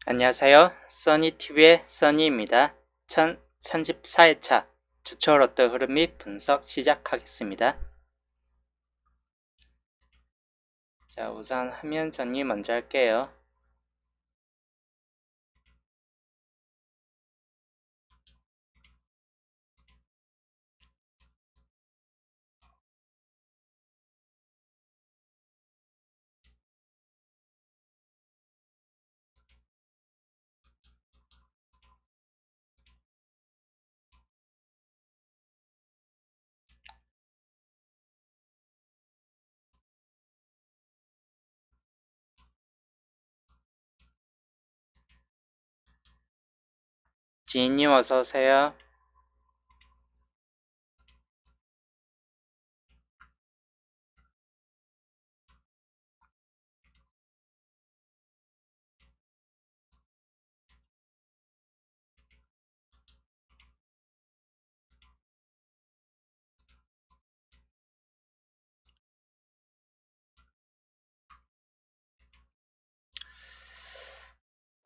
안녕하세요. 써니TV의 써니입니다. 1034회차 주초 로또 흐름 및 분석 시작하겠습니다. 자, 우선 화면 정리 먼저 할게요. 지인님 어서오세요.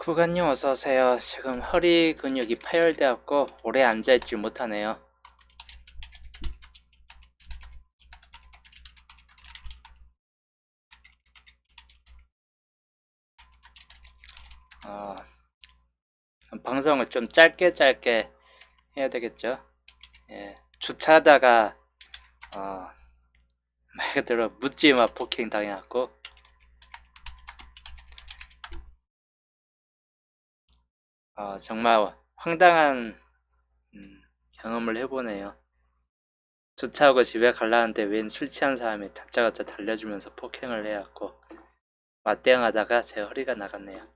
구간님 어서오세요. 지금 허리 근육이 파열되었고 오래 앉아있지 못하네요. 방송을 좀 짧게 해야 되겠죠. 예, 주차하다가 말 그대로 묻지마 폭행 당해갖고 정말 황당한 경험을 해보네요. 주차하고 집에 가려는데 웬 술 취한 사람이 다짜고짜 달려주면서 폭행을 해갖고 맞대응하다가 제 허리가 나갔네요.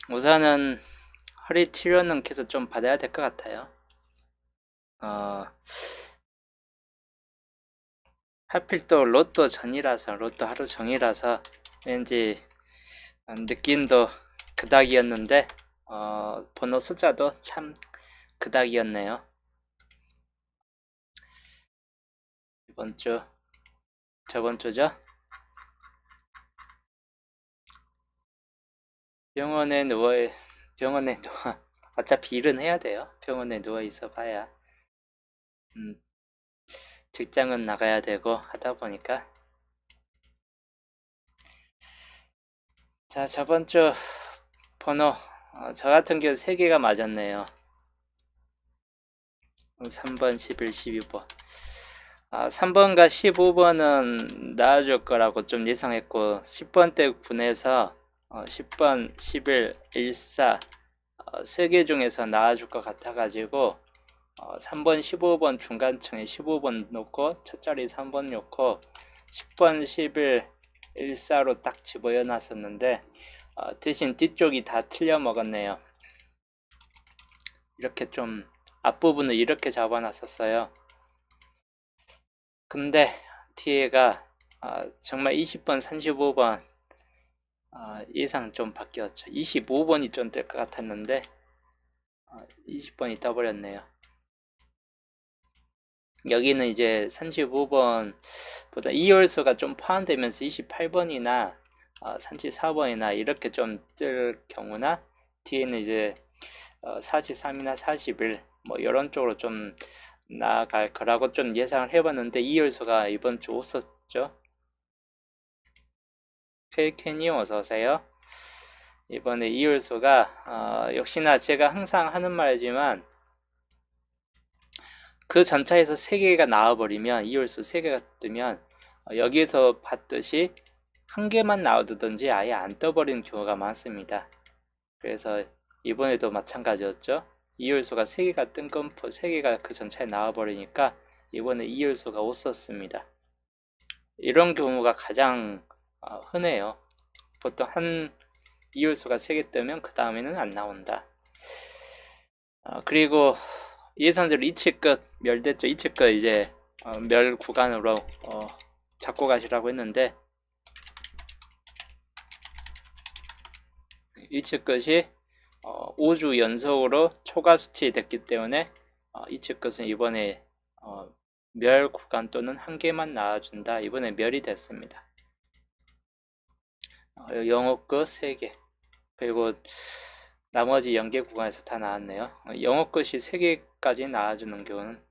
우선은 허리 치료는 계속 좀 받아야 될 것 같아요. 하필 또 로또 전이라서 로또 하루 종이라서 왠지 느낌도 그닥이었는데 번호 숫자도 참 그닥이었네요. 이번 주 저번 주죠? 병원에 누워 어차피 일은 해야 돼요. 병원에 누워 있어 봐야 직장은 나가야 되고 하다 보니까. 자, 저번 주 번호 저 같은 경우 3개가 맞았네요. 3번, 11, 12번. 3번과 15번은 나와줄 거라고 좀 예상했고 10번 때 분해서 10번, 11, 14 3개 중에서 나와줄 것 같아가지고 3번, 15번 중간층에 15번 놓고 첫 자리 3번 놓고 10번, 11, 14로 딱 집어여 놨었는데 대신 뒤쪽이 다 틀려 먹었네요. 이렇게 좀 앞부분을 이렇게 잡아놨었어요. 근데 뒤에가 정말 20번, 35번 예상 좀 바뀌었죠. 25번이 좀 될 것 같았는데 20번이 떠버렸네요. 여기는 이제 35번보다 2열수가 좀 포함되면서 28번이나 34번이나 이렇게 좀 뜰 경우나 뒤에는 이제 43이나 41 뭐 이런 쪽으로 좀 나아갈 거라고 좀 예상을 해봤는데 2열수가 이번 주 없었죠. 페이케님 어서오세요. 이번에 2열수가 역시나 제가 항상 하는 말이지만 그 전차에서 3개가 나와버리면 2열수 3개가 뜨면 여기에서 봤듯이 한 개만 나와두든지 아예 안 떠버리는 경우가 많습니다. 그래서 이번에도 마찬가지였죠. 2열수가 3개가 뜬 건포 3개가 그 전차에 나와버리니까 이번에 2열수가 없었습니다. 이런 경우가 가장 흔해요. 보통 한 2열수가 3개 뜨면 그 다음에는 안 나온다. 그리고 예선대로 이치끝 멸됐죠. 이치끝 이제 멸 구간으로 잡고 가시라고 했는데 이치끝이 5주 연속으로 초과 수치 됐기 때문에 이측 것은 이번에 멸 구간 또는 한 개만 나와준다. 이번에 멸이 됐습니다. 영업 끝 3개, 그리고 나머지 연계 구간에서 다 나왔네요. 영업 끝이 3개까지 나와주는 경우는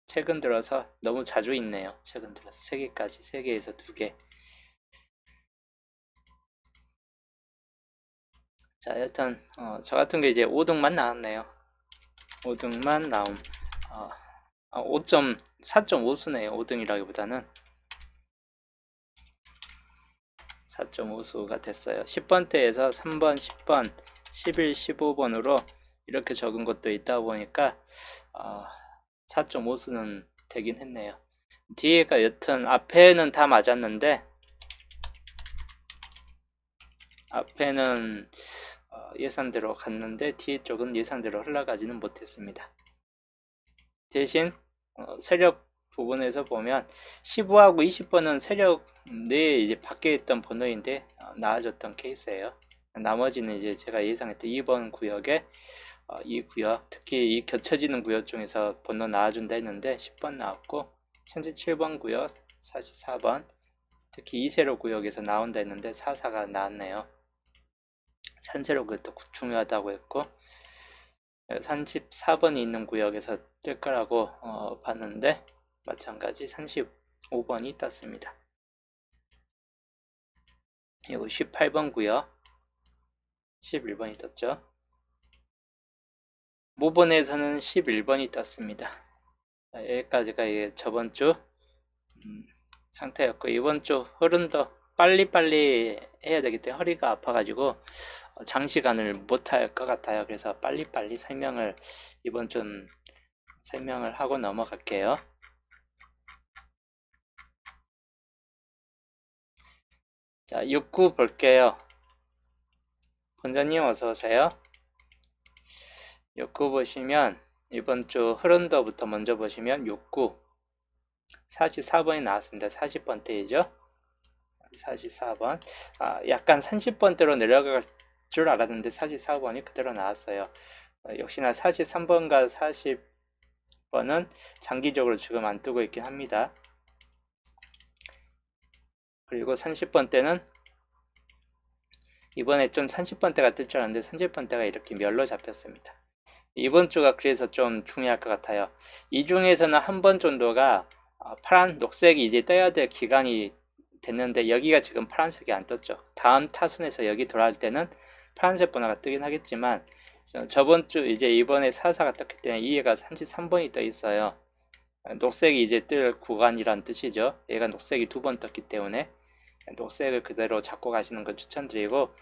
최근 들어서 너무 자주 있네요. 최근 들어서 3개까지, 3개에서 2개. 자, 여튼 저 같은 게 이제 5등만 나왔네요. 5등만 나옴. 4.5수네요. 5등이라기보다는 4.5수가 됐어요. 10번대에서 3번, 10번, 11, 15번으로 이렇게 적은 것도 있다 보니까 4.5수는 되긴 했네요. 뒤에가 여튼 앞에는 다 맞았는데 앞에는 예상대로 갔는데 뒤에 쪽은 예상대로 흘러가지는 못했습니다. 대신 세력 부분에서 보면 15하고 20번은 세력 내에 이제 밖에 있던 번호인데 나아졌던 케이스예요. 나머지는 이제 제가 예상했던 2번 구역에 이 구역, 특히 이 겹쳐지는 구역 중에서 번호 나와준다 했는데 10번 나왔고, 37번 구역, 44번, 특히 2세로 구역에서 나온다 했는데 44가 나왔네요. 3세로 그것도 중요하다고 했고, 34번이 있는 구역에서 뜰 거라고 봤는데 마찬가지 35번이 떴습니다. 그리고 18번 구역, 11번이 떴죠. 모번에서는 11번이 떴습니다. 여기까지가 저번주 상태였고, 이번주 흐름도 빨리빨리 해야 되기 때문에 허리가 아파가지고 장시간을 못할 것 같아요. 그래서 빨리빨리 이번 좀 설명을 하고 넘어갈게요. 자, 6구 볼게요. 본자님 어서오세요. 6구 보시면 이번 주 흐른더부터 먼저 보시면 6구 44번이 나왔습니다. 40번대이죠. 44번. 약간 30번대로 내려갈 줄 알았는데 44번이 그대로 나왔어요. 역시나 43번과 40번은 장기적으로 지금 안 뜨고 있긴 합니다. 그리고 30번대는 이번에 좀 30번대가 뜰 줄 알았는데 30번대가 이렇게 멸로 잡혔습니다. 이번 주가 그래서 좀 중요할 것 같아요. 이 중에서는 한 번 정도가 파란, 녹색이 이제 떠야 될 기간이 됐는데 여기가 지금 파란색이 안 떴죠. 다음 타순에서 여기 돌아올 때는 파란색 번호가 뜨긴 하겠지만 저번 주 이제 이번에 44가 떴기 때문에 이해가 33번이 떠 있어요. 녹색이 이제 뜰 구간이란 뜻이죠. 얘가 녹색이 2번 떴기 때문에 녹색을 그대로 잡고 가시는 걸 추천드리고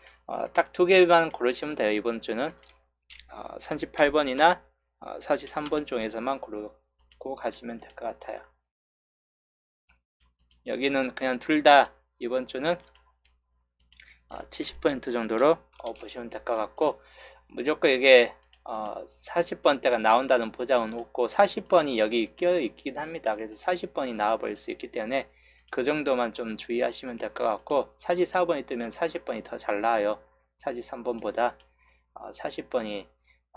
딱 2개만 고르시면 돼요. 이번 주는 38번이나 43번 중에서만 고르고 가시면 될 것 같아요. 여기는 그냥 둘 다 이번 주는 70% 정도로 보시면 될 것 같고, 무조건 이게 40번대가 나온다는 보장은 없고 40번이 여기 껴 있긴 합니다. 그래서 40번이 나와 버릴 수 있기 때문에 그 정도만 좀 주의하시면 될 것 같고, 44번이 뜨면 40번이 더 잘 나와요. 43번보다 40번이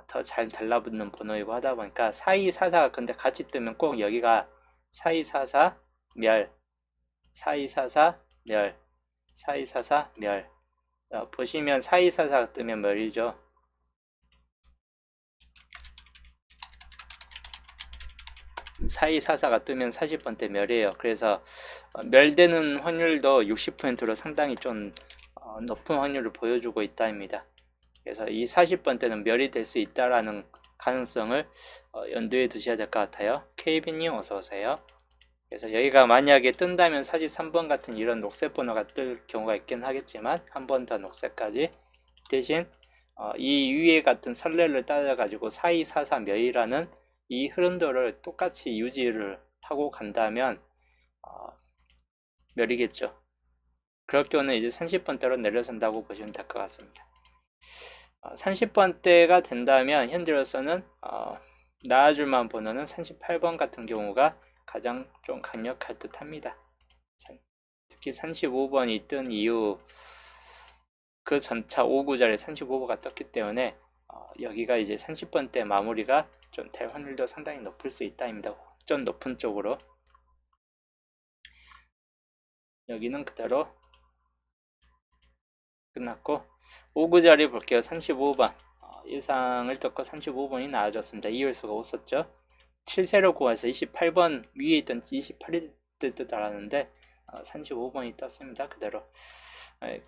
더 잘 달라붙는 번호이고 하다 보니까 4244가 근데 같이 뜨면 꼭 여기가 4244 멸, 4244 멸, 4244 멸. 보시면 4244가 뜨면 멸이죠. 4244가 뜨면 40번대 멸이에요. 그래서 멸되는 확률도 60%로 상당히 좀 높은 확률을 보여주고 있다입니다. 그래서 이 40번대는 멸이 될 수 있다라는 가능성을 염두에 두셔야 될 것 같아요. KB님 어서오세요. 그래서 여기가 만약에 뜬다면 43번 같은 이런 녹색 번호가 뜰 경우가 있긴 하겠지만 한 번 더 녹색까지, 대신 이 위에 같은 선례를 따져 가지고 4244 멸이라는 이 흐름도를 똑같이 유지를 하고 간다면 멸이겠죠. 그럴 경우는 이제 30번대로 내려선다고 보시면 될 것 같습니다. 30번대가 된다면 현재로서는 나와줄만 번호는 38번 같은 경우가 가장 좀 강력할 듯 합니다. 특히 35번이 뜬 이유, 그 전차 5구절에 35번가 떴기 때문에 여기가 이제 30번대 마무리가 좀 될 확률도 상당히 높을 수 있다입니다. 좀 높은 쪽으로. 여기는 그대로 끝났고 5구자리 볼게요. 35번 예상을 떴고 35번이 나와줬습니다. 이율수가 웃었죠. 7세로 구해서 28번 위에 있던 28일 듯 알았는데 35번이 떴습니다. 그대로.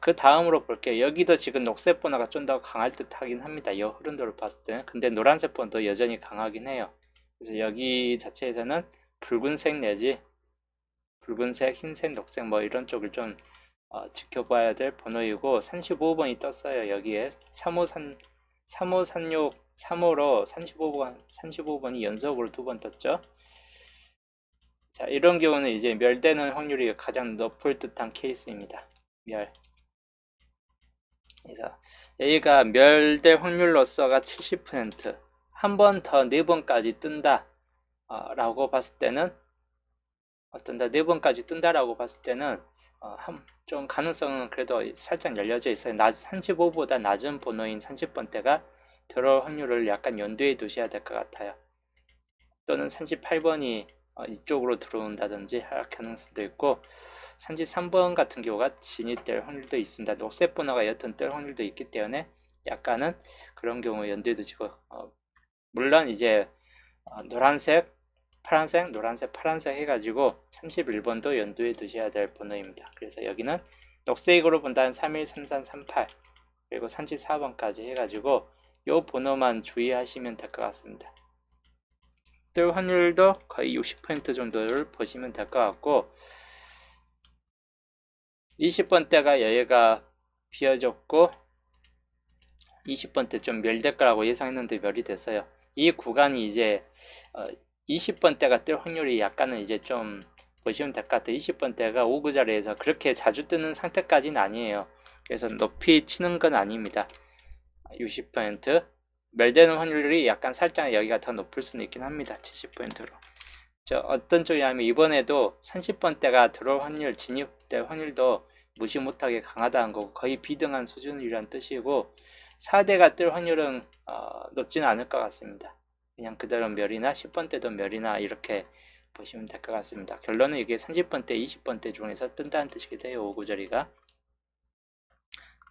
그 다음으로 볼게요. 여기도 지금 녹색 번호가 좀 더 강할 듯 하긴 합니다. 이 흐름도를 봤을 때. 근데 노란색 번호도 여전히 강하긴 해요. 그래서 여기 자체에서는 붉은색 내지 붉은색, 흰색, 녹색 뭐 이런 쪽을 좀 지켜봐야 될 번호이고 35번이 떴어요. 여기에 3536 3호로 35번이 연속으로 두 번 떴죠. 자, 이런 경우는 이제 멸되는 확률이 가장 높을 듯한 케이스입니다. 멸. 그래서 여기가 멸될 확률로서가 70%, 한 번 더 4번까지 뜬다 라고 봤을 때는 뜬다, 4번까지 뜬다라고 봤을 때는 좀 가능성은 그래도 살짝 열려져 있어요. 35보다 낮은 번호인 30번대가 들어올 확률을 약간 염두에 두셔야 될 것 같아요. 또는 38번이 이쪽으로 들어온다든지 할 가능성도 있고 33번 같은 경우가 진입될 확률도 있습니다. 녹색 번호가 여튼 뜰 확률도 있기 때문에 약간은 그런 경우 염두에 두시고 물론 이제 노란색, 파란색, 노란색, 파란색 해가지고 31번도 연두에 두셔야 될 번호입니다. 그래서 여기는 녹색으로 본다는 31, 33, 38 그리고 34번까지 해가지고 이 번호만 주의하시면 될 것 같습니다. 뜰 확률도 거의 60% 정도를 보시면 될 것 같고 20번대가 여기가 비어졌고 20번대 좀 멸될 거라고 예상했는데 멸이 됐어요. 이 구간이 이제 20번대가 뜰 확률이 약간은 이제 좀 보시면 될 것 같아요. 20번대가 5구 자리에서 그렇게 자주 뜨는 상태까지는 아니에요. 그래서 높이 치는 건 아닙니다. 60% 멸되는 확률이 약간 살짝 여기가 더 높을 수는 있긴 합니다. 70%로. 어떤 쪽이냐면 이번에도 30번대가 들어올 확률, 진입될 확률도 무시 못하게 강하다는 거고 거의 비등한 수준이란 뜻이고 4대가 뜰 확률은 높지는 않을 것 같습니다. 그냥 그대로 멸이나 10번대도 멸이나 이렇게 보시면 될 것 같습니다. 결론은 이게 30번대, 20번대 중에서 뜬다는 뜻이기도 해요. 5구자리가.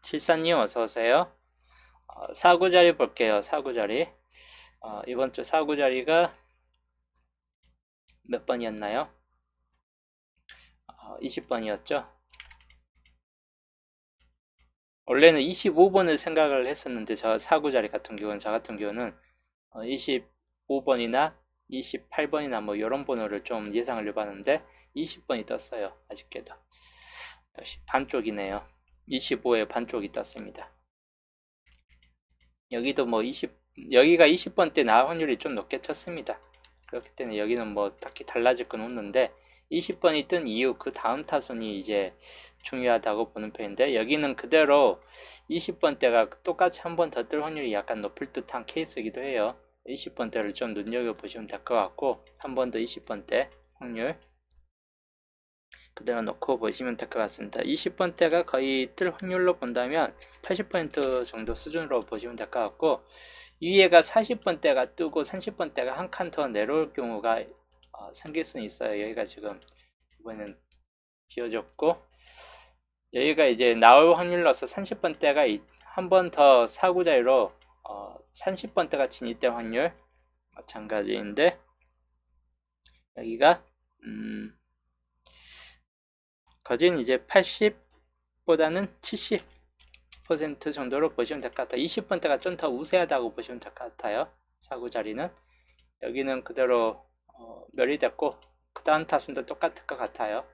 74님 어서오세요. 4구자리 볼게요. 4구자리. 이번 주 4구자리가 몇 번이었나요? 20번이었죠. 원래는 25번을 생각을 했었는데 저 4구자리 같은 경우는 저 같은 경우는 25번이나 28번이나 뭐 이런 번호를 좀 예상을 해봤는데 20번이 떴어요. 아쉽게도. 역시 반쪽이네요. 25에 반쪽이 떴습니다. 여기도 뭐 여기가 20번대 나올 확률이 좀 높게 쳤습니다. 그렇기 때문에 여기는 뭐 딱히 달라질 건 없는데 20번이 뜬 이후 그 다음 타순이 이제 중요하다고 보는 편인데 여기는 그대로 20번대가 똑같이 한 번 더 뜰 확률이 약간 높을 듯한 케이스이기도 해요. 20번대를 좀 눈여겨보시면 될 것 같고 한 번 더 20번대 확률 그대로 놓고 보시면 될 것 같습니다. 20번대가 거의 뜰 확률로 본다면 80% 정도 수준으로 보시면 될 것 같고 위에가 40번대가 뜨고 30번대가 한 칸 더 내려올 경우가 생길 수는 있어요. 여기가 지금 이번에는 비워졌고 여기가 이제 나올 확률로서 30번대가 한 번 더 사구자리로 30번대가 진입될 확률 마찬가지인데 여기가 거진 이제 80보다는 70% 정도로 보시면 될 것 같아요. 20번대가 좀 더 우세하다고 보시면 될 것 같아요. 사구자리는 여기는 그대로 멸이 됐고 그 다음 타순도 똑같을 것 같아요.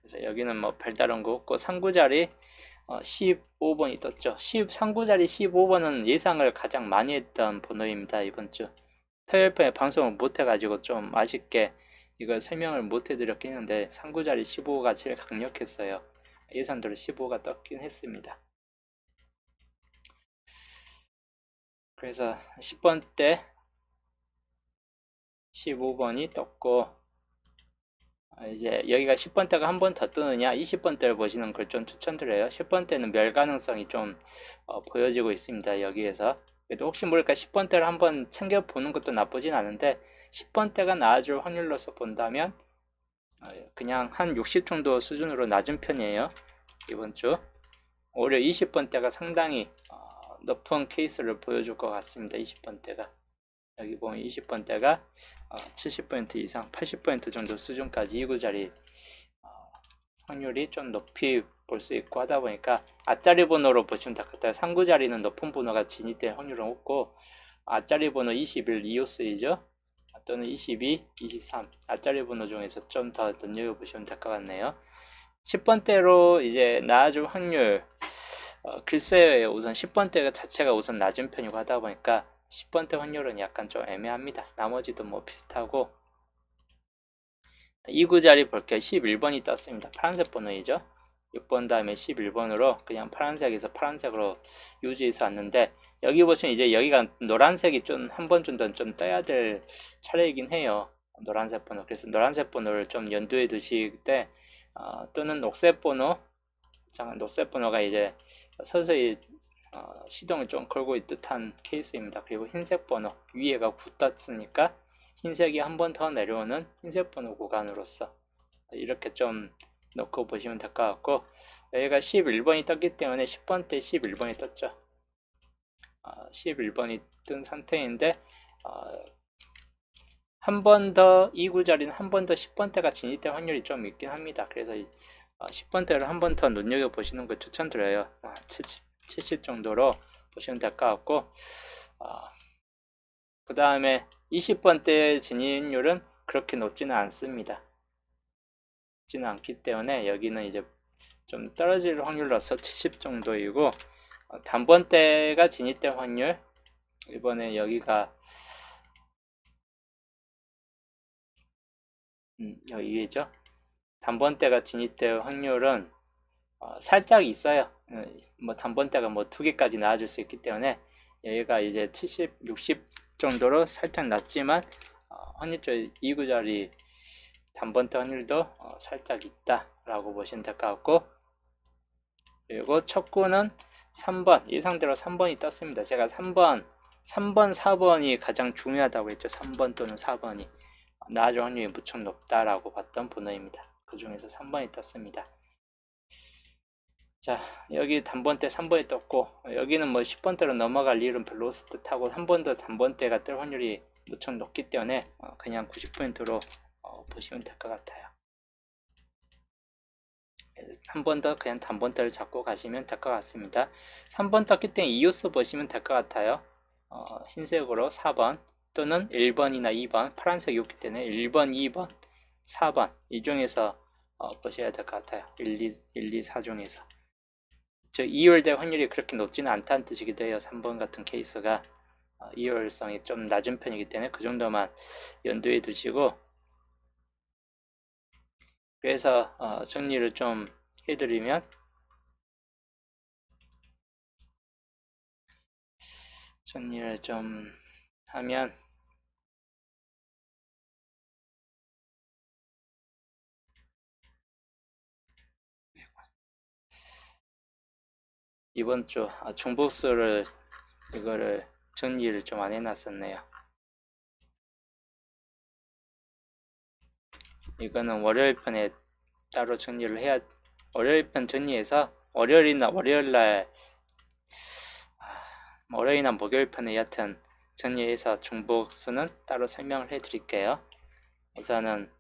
그래서 여기는 뭐 별다른 거 없고 3구자리 15번이 떴죠. 3구자리 15번은 예상을 가장 많이 했던 번호입니다. 이번주 토요일에 방송을 못해가지고 좀 아쉽게 이걸 설명을 못해드렸긴 했는데 3구자리 15가 제일 강력했어요. 예상대로 15가 떴긴 했습니다. 그래서 10번 때 15번이 떴고 이제 여기가 10번대가 한 번 더 뜨느냐 20번대를 보시는 걸 좀 추천드려요. 10번대는 멸 가능성이 좀 보여지고 있습니다. 여기에서 그래도 혹시 모르니까 10번대를 한번 챙겨보는 것도 나쁘진 않은데 10번대가 나아질 확률로서 본다면 그냥 한 60 정도 수준으로 낮은 편이에요. 이번 주 오히려 20번대가 상당히 높은 케이스를 보여줄 것 같습니다. 20번대가 여기 보면 20번대가 70% 이상 80% 정도 수준까지 2구자리 확률이 좀 높이 볼 수 있고 하다 보니까 앞자리 번호로 보시면 될 것 같아요. 3구자리는 높은 번호가 진입될 확률은 없고 앞자리 번호 21 이오스이죠. 또는 22, 23 앞자리 번호 중에서 좀 더 눈여겨보시면 될 것 같네요. 10번대로 이제 나아질 확률 글쎄요. 우선 10번대 자체가 우선 낮은 편이고 하다 보니까 10번대 확률은 약간 좀 애매합니다. 나머지도 뭐 비슷하고 2구 자리 볼게요. 11번이 떴습니다. 파란색 번호이죠. 6번 다음에 11번으로 그냥 파란색에서 파란색으로 유지해서 왔는데 여기 보시면 이제 여기가 노란색이 좀 한 번 정도는 좀 떠야 될 차례이긴 해요. 노란색 번호. 그래서 노란색 번호를 좀 연두에 두실 때 또는 녹색 번호 녹색 번호가 이제 서서히 시동을 좀 걸고 있는 듯한 케이스입니다. 그리고 흰색 번호 위에가 굳었으니까 흰색이 한 번 더 내려오는 흰색 번호 구간으로서 이렇게 좀 놓고 보시면 될 것 같고 여기가 11번이 떴기 때문에 10번 때 11번이 떴죠. 11번이 뜬 상태인데 한 번 더 2구 자리는 한 번 더 10번 대가 진입될 확률이 좀 있긴 합니다. 그래서 10번 대를 한 번 더 눈여겨 보시는 걸 추천드려요. 70 정도로 보시면 될 것 같고 그 다음에 20번 대 진입률은 그렇게 높지는 않습니다. 높지는 않기 때문에 여기는 이제 좀 떨어질 확률로서 70 정도이고 단번대가 진입될 확률 이번에 여기가 여기 위에죠. 단번대가 진입될 확률은 살짝 있어요. 뭐 단번대가 뭐 2개까지 나와줄 수 있기 때문에 여기가 이제 70, 60 정도로 살짝 낮지만 확률적 2구자리 단번대 확률도 살짝 있다 라고 보시면 될 것 같고 그리고 첫 구는 3번 이 상태로 3번이 떴습니다. 제가 3번 4번이 가장 중요하다고 했죠. 3번 또는 4번이 나아질 확률이 무척 높다라고 봤던 번호입니다. 그 중에서 3번이 떴습니다. 자 여기 단번대 3번이 떴고 여기는 뭐 10번대로 넘어갈 일은 별로 없을 듯하고 한 번 더 단번대가 뜰 확률이 무척 높기 때문에 그냥 90%로 보시면 될 것 같아요. 한 번 더 그냥 단번대를 잡고 가시면 될 것 같습니다. 3번 떴기 때문에 이오스 보시면 될 것 같아요. 흰색으로 4번 또는 1번이나 2번 파란색이었기 때문에 1번, 2번, 4번 이 중에서 보셔야 될 것 같아요. 1, 2, 4 중에서 즉 2열될 확률이 그렇게 높지는 않다는 뜻이기도 해요. 3번 같은 케이스가 2열성이 좀 낮은 편이기 때문에 그 정도만 연두에 두시고 그래서 정리를 좀 해드리면 정리를 좀 하면 이번 주 중복수를 이거를 정리를 좀 안 해놨었네요. 이거는 월요일 편에 따로 정리를 해야 월요일 편 정리해서 월요일이나 월요일날 월요일이나 목요일 편에 여하튼 정리해서 중복수는 따로 설명을 해 드릴게요. 우선은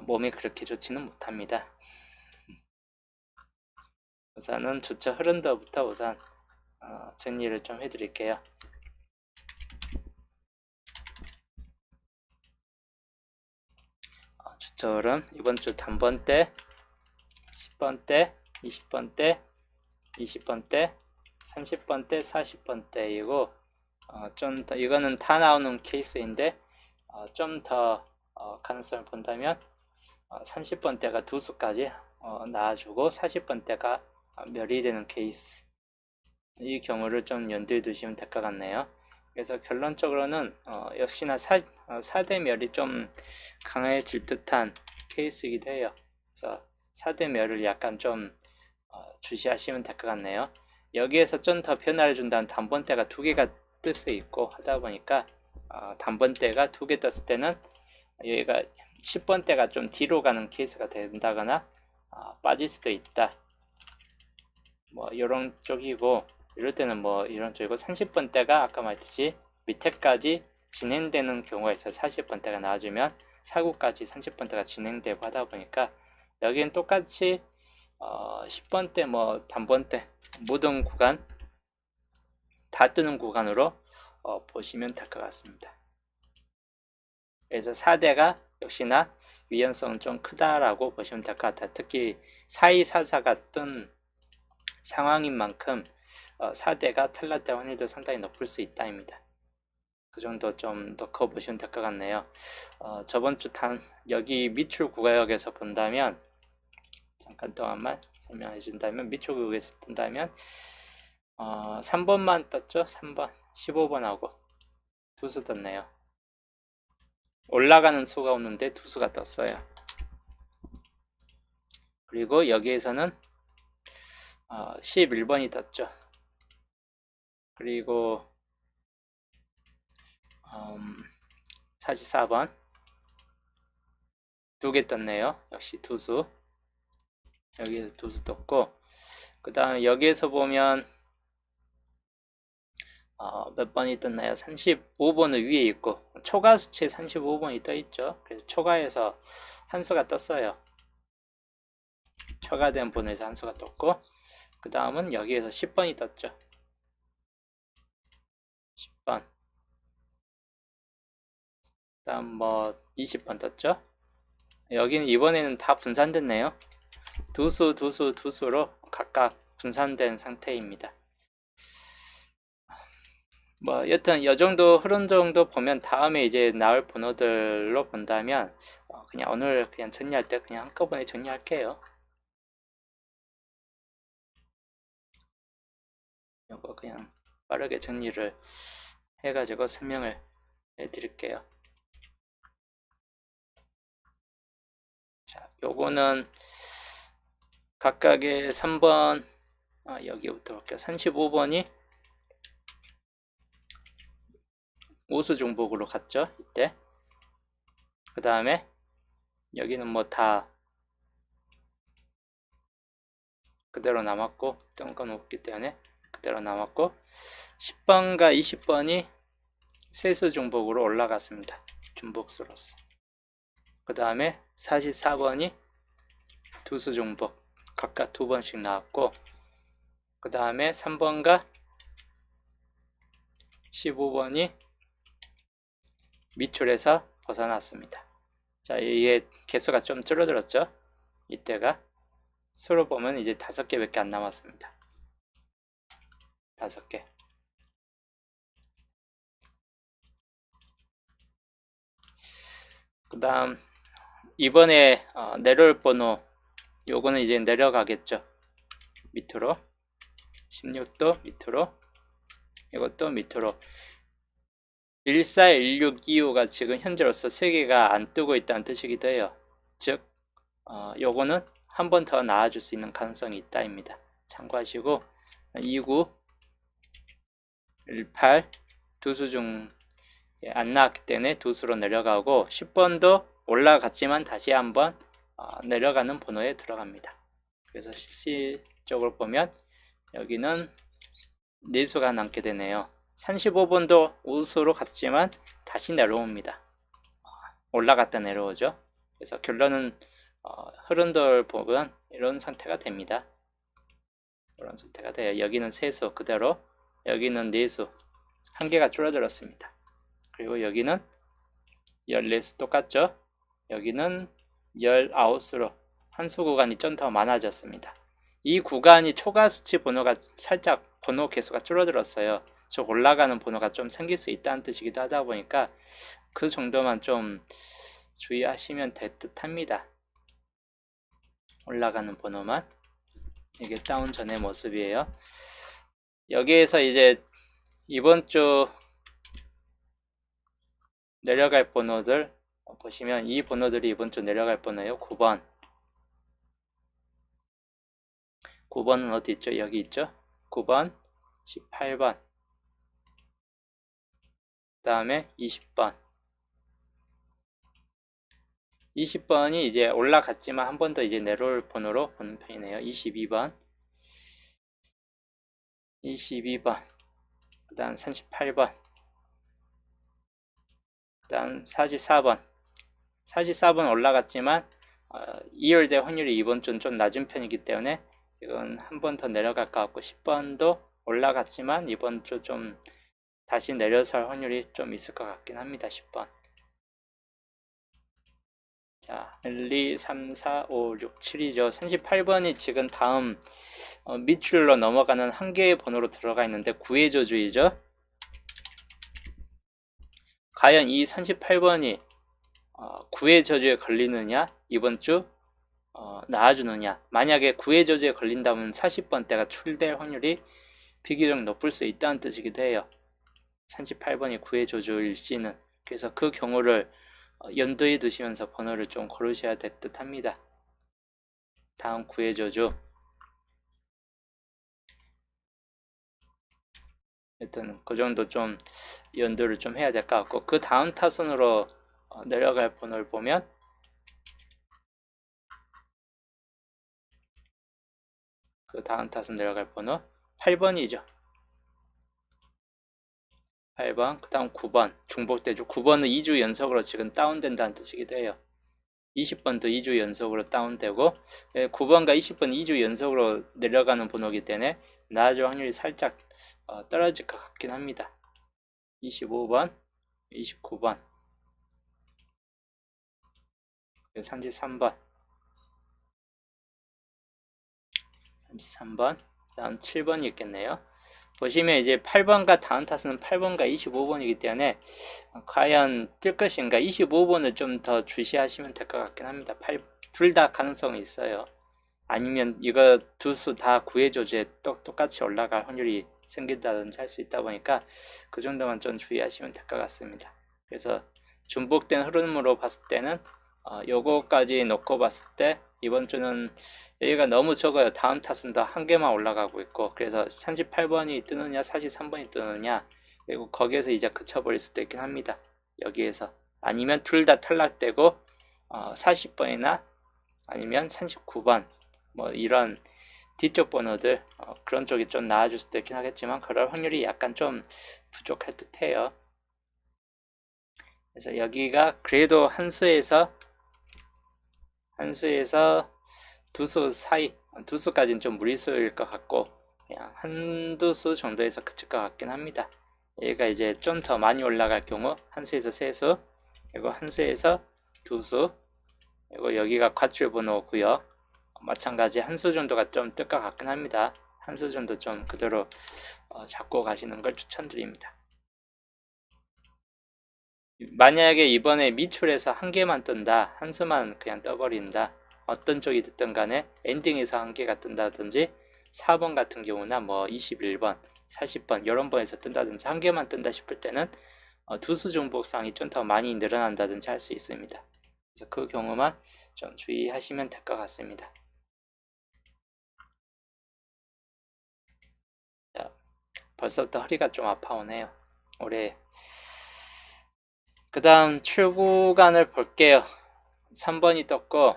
몸이 그렇게 좋지는 못합니다. 우선은 주차 흐름도부터 우선 정리를 좀 해드릴게요. 주차 흐름 이번 주 단번대 10번대 20번대 20번대 30번대 40번대이고 좀 더 이거는 다 나오는 케이스인데 좀 더 가능성을 본다면 30번대가 두 수까지 나와주고 40번대가 멸이 되는 케이스 이 경우를 좀 염두에 두시면 될 것 같네요. 그래서 결론적으로는 역시나 4대멸이 좀 강해질 듯한 케이스이기도 해요. 그래서 4대멸을 약간 좀 주시하시면 될 것 같네요. 여기에서 좀 더 변화를 준다는 단번대가 2개가 뜰 수 있고 하다 보니까 단번대가 2개 떴을 때는 여기가 10번대가 좀 뒤로 가는 케이스가 된다거나 빠질 수도 있다. 뭐 이런 쪽이고, 이럴 때는 뭐 이런 쪽이고, 30번대가 아까 말했듯이 밑에까지 진행되는 경우가 있어요. 40번대가 나와주면 사구까지 30번대가 진행되고 하다 보니까 여기는 똑같이 10번대 뭐 단번대 모든 구간 다 뜨는 구간으로 보시면 될 것 같습니다. 그래서 4대가 역시나 위험성은 좀 크다라고 보시면 될 것 같아요. 특히 4244가 뜬 상황인 만큼 4대가 탈락될 확률도 상당히 높을 수 있다입니다. 그 정도 좀 넣고 보시면 될 것 같네요. 저번 주 여기 밑줄 구간역에서 본다면, 잠깐 동안만 설명해 준다면, 밑줄 구간에서 뜬다면 3번만 떴죠. 3번 15번하고 두 수 떴네요. 올라가는 수가 없는데 두 수가 떴어요. 그리고 여기에서는 11번이 떴죠. 그리고 44번 2개 떴네요. 역시 두 수. 여기에서 두 수 떴고, 그 다음에 여기에서 보면 몇 번이 떴나요? 35번은 위에 있고 초과 수치에 35번이 떠 있죠. 그래서 초과해서 한 수가 떴어요. 초과된 번호에서 한 수가 떴고, 그 다음은 여기에서 10번이 떴죠. 10번. 그 다음 뭐 20번 떴죠. 여기는 이번에는 다 분산됐네요. 두 수로 각각 분산된 상태입니다. 뭐 여튼 이 정도 흐름 정도 보면 다음에 이제 나올 번호들로 본다면 그냥 오늘 그냥 정리할 때 그냥 한꺼번에 정리할게요. 이거 그냥 빠르게 정리를 해가지고 설명을 해드릴게요. 자, 요거는 각각의 3번, 여기부터 볼게요. 35번이 우수 중복으로 갔죠, 이때. 그 다음에 여기는 뭐 다 그대로 남았고, 뜬 건 없기 때문에 그대로 남았고, 10번과 20번이 세수 중복으로 올라갔습니다. 중복수로서. 그 다음에 44번이 두수 중복 각각 2번씩 나왔고, 그 다음에 3번과 15번이 밑줄에서 벗어났습니다. 자, 이게 개수가 좀 줄어들었죠. 이때가 수로 보면 이제 5개밖에 안 남았습니다. 5개. 그 다음 이번에 내려올 번호, 요거는 이제 내려가겠죠. 밑으로 16도 밑으로, 이것도 밑으로. 141625가 지금 현재로서 3개가 안 뜨고 있다는 뜻이기도 해요. 즉 요거는 한 번 더 나와줄 수 있는 가능성이 있다입니다. 참고하시고, 29 18 두수 중 안 나왔기 때문에 두수로 내려가고, 10번도 올라갔지만 다시 한번 내려가는 번호에 들어갑니다. 그래서 실질적으로 보면 여기는 4수가 남게 되네요. 35번도 우수로 갔지만 다시 내려옵니다. 올라갔다 내려오죠. 그래서 결론은 흐름들 보면 이런 상태가 됩니다. 이런 상태가 돼요. 여기는 3수 그대로, 여기는 4수, 1개가 줄어들었습니다. 그리고 여기는 14수 똑같죠. 여기는 19수로 한 수 구간이 좀 더 많아졌습니다. 이 구간이 초과 수치 번호가 살짝 번호 개수가 줄어들었어요. 즉 올라가는 번호가 좀 생길 수 있다는 뜻이기도 하다 보니까 그 정도만 좀 주의하시면 될 듯 합니다. 올라가는 번호만. 이게 다운 전의 모습이에요. 여기에서 이제 이번 주 내려갈 번호들 보시면 이 번호들이 이번 주 내려갈 번호예요. 9번. 9번은 어디 있죠? 여기 있죠? 9번, 18번. 그 다음에 20번. 20번이 이제 올라갔지만 한 번 더 이제 내려올 번호로 보는 편이네요. 22번. 22번. 그 다음 38번. 그 다음 44번. 44번 올라갔지만 2월대 확률이 이번 주는 좀 낮은 편이기 때문에 이건 한 번 더 내려갈 것 같고 10번도 올라갔지만 이번 주 좀 다시 내려설 확률이 좀 있을 것 같긴 합니다. 10번. 자, 1, 2, 3, 4, 5, 6, 7이죠. 38번이 지금 다음 밑줄로 넘어가는 한 개의 번호로 들어가 있는데 9의 저주이죠. 과연 이 38번이 9의 저주에 걸리느냐, 이번 주 나아주느냐. 만약에 9의 저주에 걸린다면 40번대가 출될 확률이 비교적 높을 수 있다는 뜻이기도 해요. 38번이 9의 저주일지는. 그래서 그 경우를 염두에 두시면서 번호를 좀 고르셔야 될 듯 합니다. 다음 9의 저주. 일단 그 정도 좀 연두를 좀 해야 될 것 같고, 그 다음 타선으로 내려갈 번호를 보면 그 다음 타선 내려갈 번호 8번이죠. 8번, 그 다음 9번 중복되죠. 9번은 2주 연속으로 지금 다운된다는 뜻이기도 해요. 20번도 2주 연속으로 다운되고 9번과 20번 2주 연속으로 내려가는 번호이기 때문에 나아질 확률이 살짝 떨어질 것 같긴 합니다. 25번, 29번, 33번, 33번, 다음 7번이 있겠네요. 보시면 이제 8번과 다음 타수는 8번과 25번이기 때문에 과연 뜰 것인가. 25번을 좀 더 주시하시면 될 것 같긴 합니다. 둘 다 가능성이 있어요. 아니면 이거 두 수 다 9의 조주에 똑같이 올라갈 확률이 생긴다든지 할 수 있다 보니까 그 정도만 좀 주의하시면 될 것 같습니다. 그래서 중복된 흐름으로 봤을 때는 요거까지 놓고 봤을 때 이번 주는 여기가 너무 적어요. 다음 타순도 한 개만 올라가고 있고, 그래서 38번이 뜨느냐 43번이 뜨느냐, 그리고 거기에서 이제 그쳐버릴 수도 있긴 합니다. 여기에서 아니면 둘 다 탈락되고 40번이나 아니면 39번 뭐 이런 뒤쪽 번호들 그런 쪽이 좀 나아질 수도 있긴 하겠지만 그럴 확률이 약간 좀 부족할 듯 해요. 그래서 여기가 그래도 한 수에서 두 수 사이, 두 수까지는 좀 무리수일 것 같고 그냥 한두 수 정도에서 그칠 것 같긴 합니다. 얘가 이제 좀 더 많이 올라갈 경우 한 수에서 세 수, 그리고 한 수에서 두 수, 그리고 여기가 과출 번호고요. 마찬가지 한 수 정도가 좀 뜰 것 같긴 합니다. 한 수 정도 좀 그대로 잡고 가시는 걸 추천드립니다. 만약에 이번에 미출에서 한 개만 뜬다, 한 수만 그냥 떠버린다, 어떤 쪽이 됐든 간에 엔딩에서 한 개가 뜬다든지 4번 같은 경우나 뭐 21번, 40번 이런 번에서 뜬다든지 한 개만 뜬다 싶을 때는 두수 중복상이 좀 더 많이 늘어난다든지 할 수 있습니다. 그래서 그 경우만 좀 주의하시면 될 것 같습니다. 자, 벌써부터 허리가 좀 아파오네요. 올해 그 다음 출구간을 볼게요. 3번이 떴고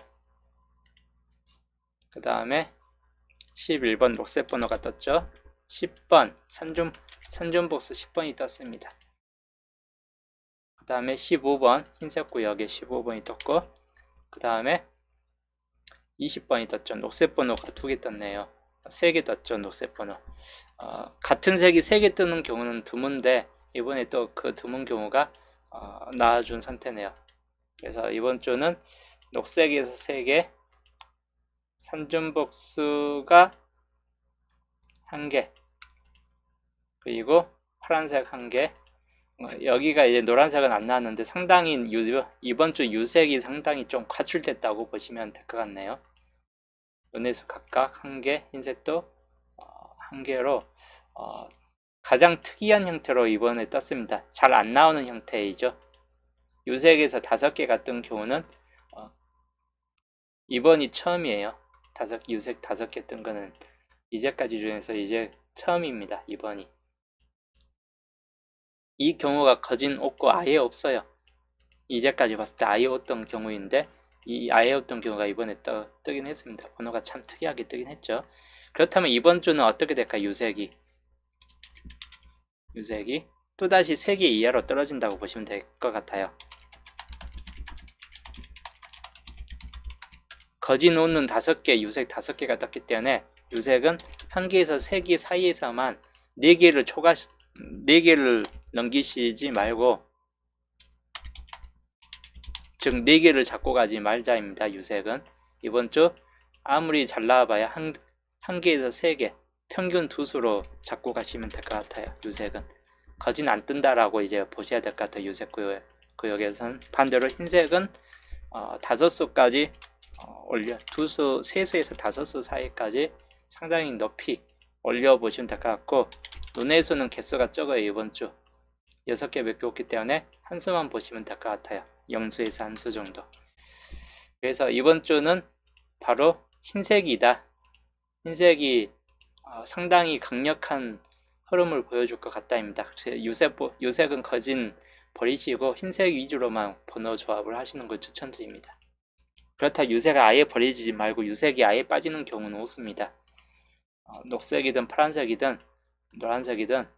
그 다음에 11번 녹색 번호가 떴죠. 10번 산존복수 10번이 떴습니다. 그 다음에 15번 흰색 구역에 15번이 떴고 그 다음에 20번이 떴죠. 녹색 번호가 2개 떴네요. 3개 떴죠. 녹색 번호. 같은 색이 3개 뜨는 경우는 드문데 이번에 또 그 드문 경우가 나와준 상태네요. 그래서 이번 주는 녹색에서 3개, 산존복수가 1개, 그리고 파란색 1개, 여기가 이제 노란색은 안 나왔는데 상당히 이번 주 유색이 상당히 좀 과출됐다고 보시면 될 것 같네요. 눈에서 각각 1개, 흰색도 1개로 가장 특이한 형태로 이번에 떴습니다. 잘 안 나오는 형태이죠. 유색에서 5개가 뜬 경우는 이번이 처음이에요. 유색 5개 뜬 거는 이제까지 중에서 이제 처음입니다. 이번이. 이 경우가 거진 없고 아예 없어요. 이제까지 봤을 때 아예 없던 경우인데 이 아예 없던 경우가 이번에 뜨긴 했습니다. 번호가 참 특이하게 뜨긴 했죠. 그렇다면 이번 주는 어떻게 될까? 유색이 또다시 3개 이하로 떨어진다고 보시면 될 것 같아요. 거진 오는 5개, 유색 5개가 떴기 때문에 유색은 1개에서 3개 사이에서만 4개를 넘기시지 말고, 즉 4개를 잡고 가지 말자입니다. 유색은 이번 주 아무리 잘 나와봐야 1개에서 3개, 평균 두수로 잡고 가시면 될 것 같아요. 유색은 거진 안 뜬다라고 이제 보셔야 될 것 같아요. 유색 구역에서는. 반대로 흰색은 5수까지 올려, 3수에서 5수 사이까지 상당히 높이 올려보시면 될 것 같고, 눈에서는 개수가 적어요. 이번 주 6개 몇 개 없기 때문에 한 수만 보시면 될 것 같아요. 0수에서 한 수 정도. 그래서 이번 주는 바로 흰색이다. 흰색이 상당히 강력한 흐름을 보여줄 것 같다입니다. 유색은 거진 버리시고 흰색 위주로만 번호 조합을 하시는 걸 추천드립니다. 그렇다 유색을 아예 버리지 말고 유색이 아예 빠지는 경우는 없습니다. 녹색이든 파란색이든 노란색이든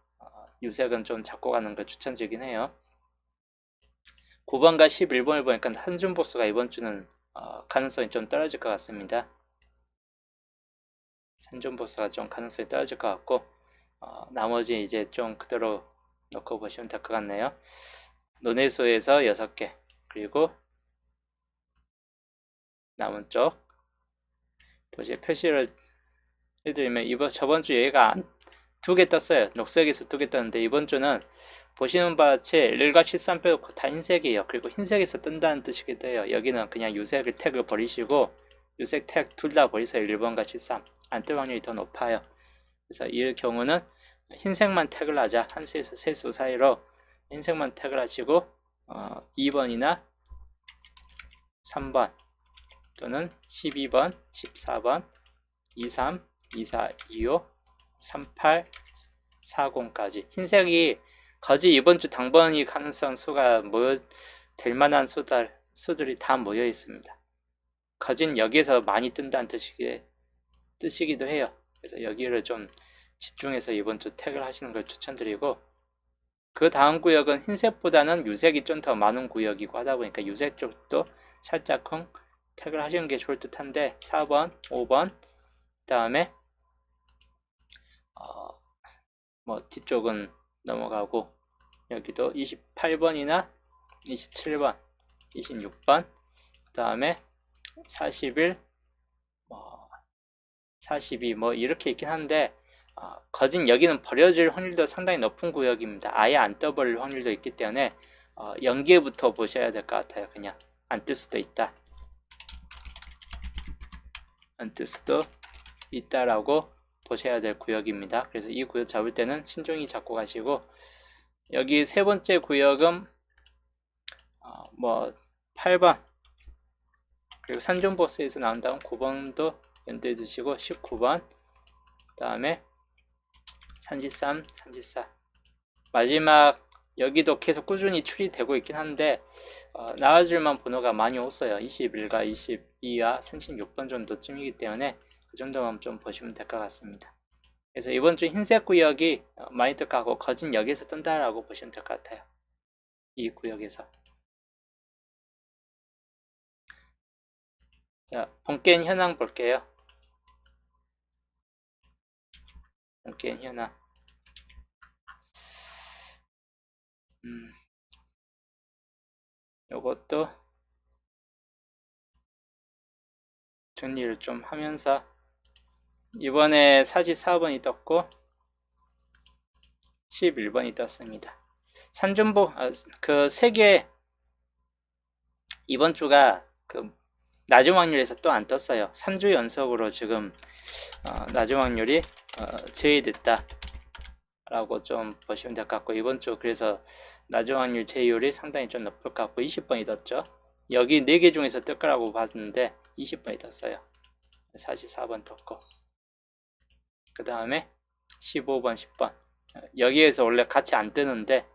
유색은 좀 잡고 가는 걸 추천드리긴 해요. 9번과 11번을 보니까 한준보수가 이번 주는 가능성이 좀 떨어질 것 같습니다. 한준보수가 좀 가능성이 떨어질 것 같고, 나머지 이제 좀 그대로 놓고 보시면 될 것 같네요. 논해소에서 6개, 그리고 남은 쪽 표시를 해드리면 저번 주 얘가 2개 떴어요. 녹색에서 2개 떴는데 이번 주는 보시는 바와 같이 1과 13 빼고 다 흰색이에요. 그리고 흰색에서 뜬다는 뜻이기도 해요. 여기는 그냥 유색을 태그 버리시고 유색 태그 둘 다 버리세요. 1번과 13 안 뜰 확률이 더 높아요. 그래서 이 경우는 흰색만 태그를 하자. 한 수에서 3수 사이로 흰색만 태그를 하시고 2번이나 3번 또는 12번, 14번, 23, 24, 25, 38, 40까지 흰색이 거지 이번 주 당번이 가능성 수가 될 만한 수들이 다 모여 있습니다. 거진 여기에서 많이 뜬다는 뜻이기도 해요. 그래서 여기를 좀 집중해서 이번 주 태그를 하시는 걸 추천드리고, 그 다음 구역은 흰색보다는 유색이 좀 더 많은 구역이고 하다 보니까 유색 쪽도 살짝쿵 태그를 하시는 게 좋을 듯 한데 4번, 5번, 그 다음에 뒤쪽은 넘어가고 여기도 28번이나 27번, 26번, 그 다음에 41, 42 이렇게 있긴 한데 거진 여기는 버려질 확률도 상당히 높은 구역입니다. 아예 안 떠버릴 확률도 있기 때문에 연계부터 보셔야 될 것 같아요. 그냥 안 뜰 수도 있다. 안 뜰 수도 있다라고 보셔야 될 구역입니다. 그래서 이 구역 잡을 때는 신중히 잡고 가시고, 여기 세 번째 구역은 8번 그리고 산존버스에서 나온다면 9번도 연대해 두시고 19번 그 다음에 33, 34 마지막 여기도 계속 꾸준히 출이되고 있긴 한데 나와줄만 번호가 많이 없어요. 21과 22와 36번 정도쯤이기 때문에 그 정도만 좀 보시면 될 것 같습니다. 그래서 이번 주 흰색 구역이 많이 뜰까고 거진 여기에서 뜬다라고 보시면 될 것 같아요. 이 구역에서. 자, 본게임 현황 볼게요. 본게임 현황. 요것도 정리를 좀 하면서 이번에 44번이 떴고 11번이 떴습니다. 산준보 그 3개 이번 주가 그 낮은 확률에서 또 안 떴어요. 3주 연속으로 지금 낮은 확률이 제외됐다. 라고 좀 보시면 될 것 같고, 이번 주 그래서 나중 확률 제이율이 상당히 좀 높을 것 같고 20번이 떴죠. 여기 4개 중에서 뜰 거라고 봤는데 20번이 떴어요. 44번 떴고, 그 다음에 15번 10번 여기에서 원래 같이 안 뜨는데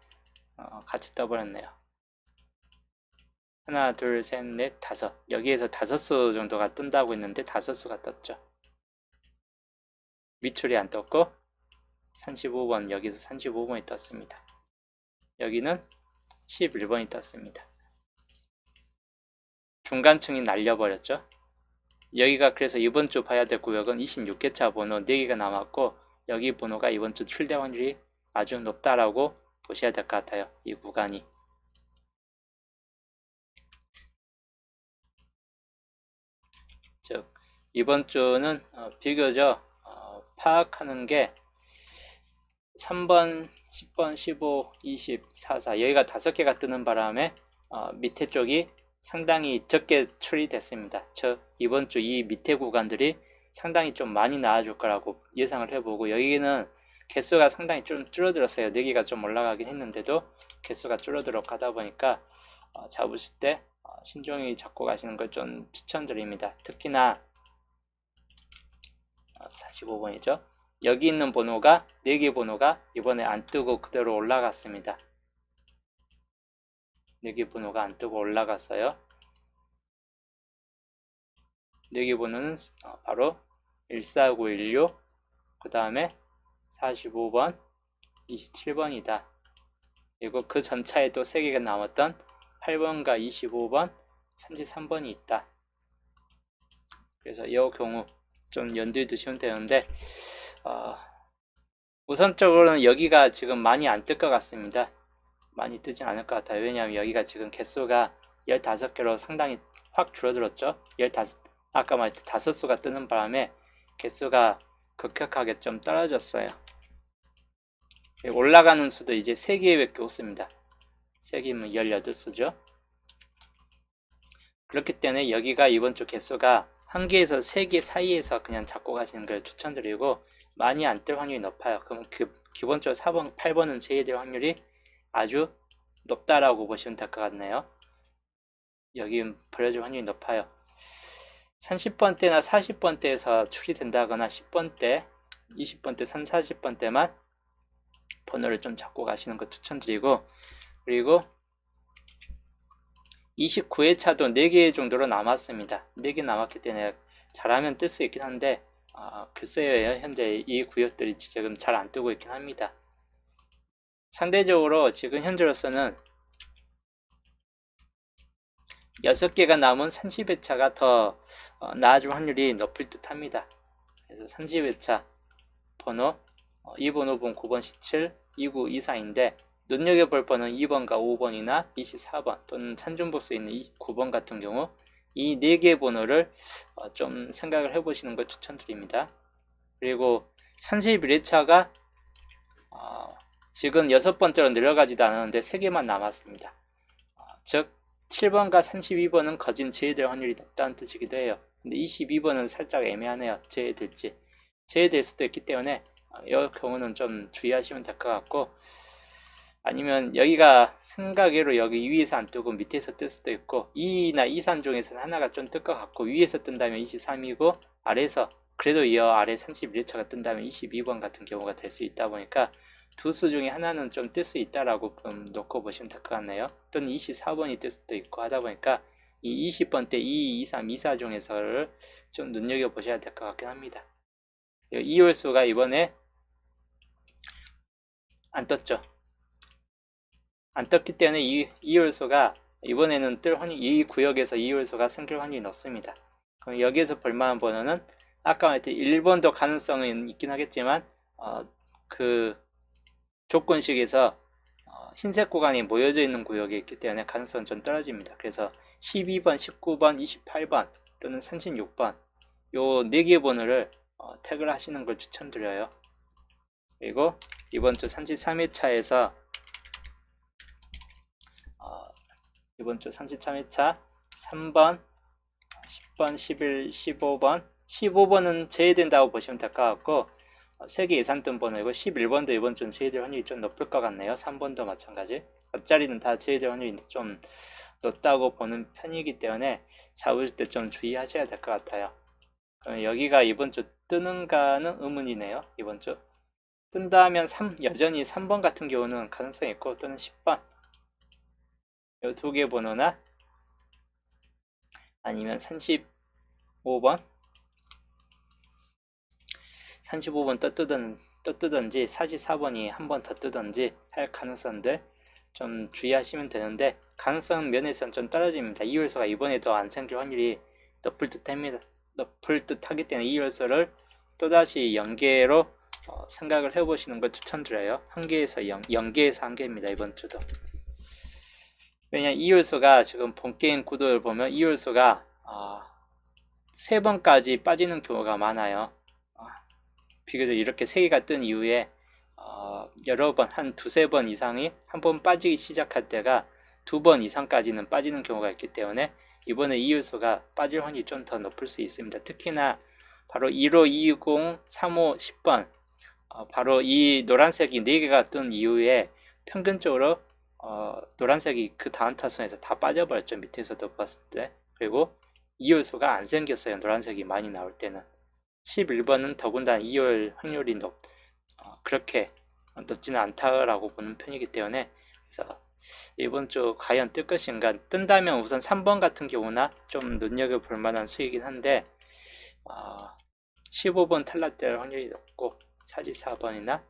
같이 떠버렸네요. 하나 둘 셋 넷 다섯, 여기에서 5수 정도가 뜬다고 했는데 5수가 떴죠. 밑줄이 안 떴고 35번, 여기서 35번이 떴습니다. 여기는 11번이 떴습니다. 중간층이 날려버렸죠. 여기가 그래서 이번 주 봐야 될 구역은 26개차 번호 4개가 남았고, 여기 번호가 이번 주 출대 확률이 아주 높다라고 보셔야 될 것 같아요. 이 구간이. 즉 이번 주는 비교적 파악하는 게 3번, 10번, 15, 20, 44 여기가 5개가 뜨는 바람에 밑에 쪽이 상당히 적게 처리됐습니다. 즉 이번 주 이 밑에 구간들이 상당히 좀 많이 나와줄 거라고 예상을 해보고, 여기는 개수가 상당히 좀 줄어들었어요. 4개가 좀 올라가긴 했는데도 개수가 줄어들어 가다 보니까 잡으실 때 신중히 잡고 가시는 걸 좀 추천드립니다. 특히나 45번이죠. 여기 있는 번호가 4개 번호가 이번에 안 뜨고 그대로 올라갔습니다. 4개 번호가 안 뜨고 올라갔어요. 4개 번호는 바로 14916, 그 다음에 45번, 27번이다. 그리고 그 전차에 또 3개가 남았던 8번과 25번, 33번이 있다. 그래서 이 경우 좀 염두에 두시면 되는데, 우선적으로는 여기가 지금 많이 안 뜰 것 같습니다. 많이 뜨진 않을 것 같아요. 왜냐하면 여기가 지금 개수가 15개로 상당히 확 줄어들었죠. 아까 말했듯이 5수가 뜨는 바람에 개수가 급격하게 좀 떨어졌어요. 올라가는 수도 이제 3개밖에 없습니다. 3개면 18수죠. 그렇기 때문에 여기가 이번 주 개수가 1개에서 3개 사이에서 그냥 잡고 가시는 걸 추천드리고, 많이 안 뜰 확률이 높아요. 그럼 기본적으로 4번, 8번은 제외될 확률이 아주 높다라고 보시면 될 것 같네요. 여기 버려질 확률이 높아요. 30번대나 40번대에서 출이된다거나 10번대, 20번대, 30, 40번대만 번호를 좀 잡고 가시는 거 추천드리고, 그리고 29회차도 4개 정도로 남았습니다. 4개 남았기 때문에 잘하면 뜰 수 있긴 한데 글쎄요, 현재 이 구역들이 지금 잘 안 뜨고 있긴 합니다. 상대적으로 지금 현재로서는 6개가 남은 30회차가 더 나아질 확률이 높을 듯 합니다. 그래서 30회차 번호 2번, 5번, 9번, 17, 29, 24인데 눈여겨볼 번은 2번과 5번이나 24번 또는 산중복수에 있는 9번 같은 경우 이 4개 번호를 좀 생각을 해보시는 걸 추천드립니다. 그리고 31회차가 지금 6번째로 내려가지도 않았는데 3개만 남았습니다. 즉 7번과 32번은 거진 제외될 확률이 높다는 뜻이기도 해요. 근데 22번은 살짝 애매하네요. 제외될지. 제외될 수도 있기 때문에 이 경우는 좀 주의하시면 될 것 같고, 아니면 여기가 생각외로 여기 위에서 안 뜨고 밑에서 뜰 수도 있고, 2나 2산 중에서는 하나가 좀 뜰 것 같고, 위에서 뜬다면 23이고 아래에서 그래도 이 아래 31차가 뜬다면 22번 같은 경우가 될 수 있다 보니까 두 수 중에 하나는 좀 뜰 수 있다라고 놓고 보시면 될 것 같네요. 또는 24번이 뜰 수도 있고 하다 보니까 이 20번 때 2, 23, 24 중에서를 좀 눈여겨보셔야 될 것 같긴 합니다. 이홀수가 이번에 안 떴죠. 안 떴기 때문에 이홀수가 이번에는 뜰 확률, 이 구역에서 이홀수가 생길 확률이 높습니다. 그럼 여기에서 볼만한 번호는 아까 말했듯이 1번도 가능성은 있긴 하겠지만 그 조건식에서 흰색 구간이 모여져 있는 구역이 있기 때문에 가능성은 좀 떨어집니다. 그래서 12번, 19번, 28번 또는 36번 요 4개 번호를 태그를 하시는 걸 추천드려요. 그리고 이번 주 33회차에서 이번 주 33회차 3번, 10번, 11, 15번 15번은 제외된다고 보시면 될 것 같고, 세개 예상 뜬 번호이고 11번도 이번 주는 제외될 확률이 좀 높을 것 같네요. 3번도 마찬가지. 앞자리는 다 제외될 확률이 좀 높다고 보는 편이기 때문에 잡을 때 좀 주의하셔야 될 것 같아요. 여기가 이번 주 뜨는가는 의문이네요. 이번 주 뜬다 하면 여전히 3번 같은 경우는 가능성이 있고, 또는 10번 이 두 개 번호나 아니면 35번 떠뜨든지 44번이 한 번 더 뜨든지 할 가능성들 좀 주의하시면 되는데, 가능성 면에서는 좀 떨어집니다. 이 요소가 이번에도 안 생길 확률이 높을 듯 하기 때문에 이 요소를 또다시 연계로 생각을 해보시는 걸 추천드려요. 1개에서 0개에서 1개입니다. 이번 주도. 왜냐면 이 요소가 지금 본게임 구도를 보면 이 요소가 3번까지 빠지는 경우가 많아요. 비교적 이렇게 3개가 뜬 이후에 여러 번, 한 두세 번 이상이 한 번 빠지기 시작할 때가 2번 이상까지는 빠지는 경우가 있기 때문에 이번에 이 요소가 빠질 확률이 좀 더 높을 수 있습니다. 특히나 바로 15, 20, 35, 10번 바로 이 노란색이 4개가 뜬 이후에 평균적으로 노란색이 그 다음 타선에서 다 빠져버렸죠. 밑에서도 봤을 때. 그리고 이 요소가 안 생겼어요. 노란색이 많이 나올 때는. 11번은 더군다나 2월 확률이 그렇게 높지는 않다라고 보는 편이기 때문에, 그래서 이번 주 과연 뜰 것인가, 뜬다면 우선 3번 같은 경우나 좀 눈여겨볼 만한 수이긴 한데 15번 탈락될 확률이 높고 44번이나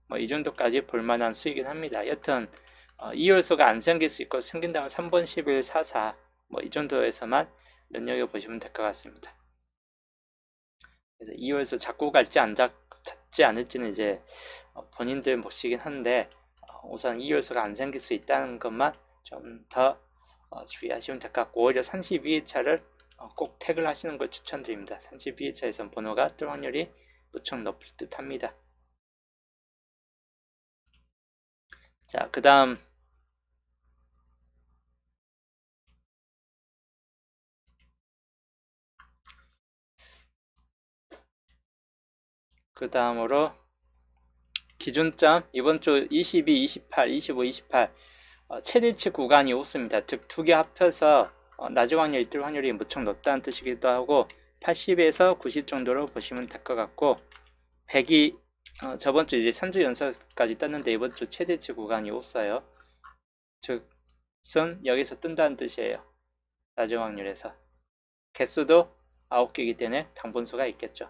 뭐 이 정도까지 볼 만한 수이긴 합니다. 여튼 이 요소가 안 생길 수 있고 생긴다면 3번, 11, 44 뭐 이 정도에서만 눈여겨보시면 될 것 같습니다. 그래서 이 요소 잡고 갈지 잡지 않을지는 이제 본인들 몫이긴 한데, 우선 이 요소가 안 생길 수 있다는 것만 좀 더 주의하시면 될 것 같고, 오히려 32회차를 꼭 태그를 하시는 걸 추천드립니다. 32회차에선 번호가 뜰 확률이 무척 높을 듯 합니다. 자, 그 다음으로 기준점, 이번 주 22, 28, 25, 28 최대치 구간이 없습니다. 즉 두 개 합해서 낮은 확률이 뜰 확률이 무척 높다는 뜻이기도 하고, 80에서 90 정도로 보시면 될 것 같고, 100이 저번 주 이제 3주 연속까지 떴는데 이번 주 최대치 구간이 없어요. 즉 여기서 뜬다는 뜻이에요. 낮은 확률에서. 개수도 9개이기 때문에 당분수가 있겠죠.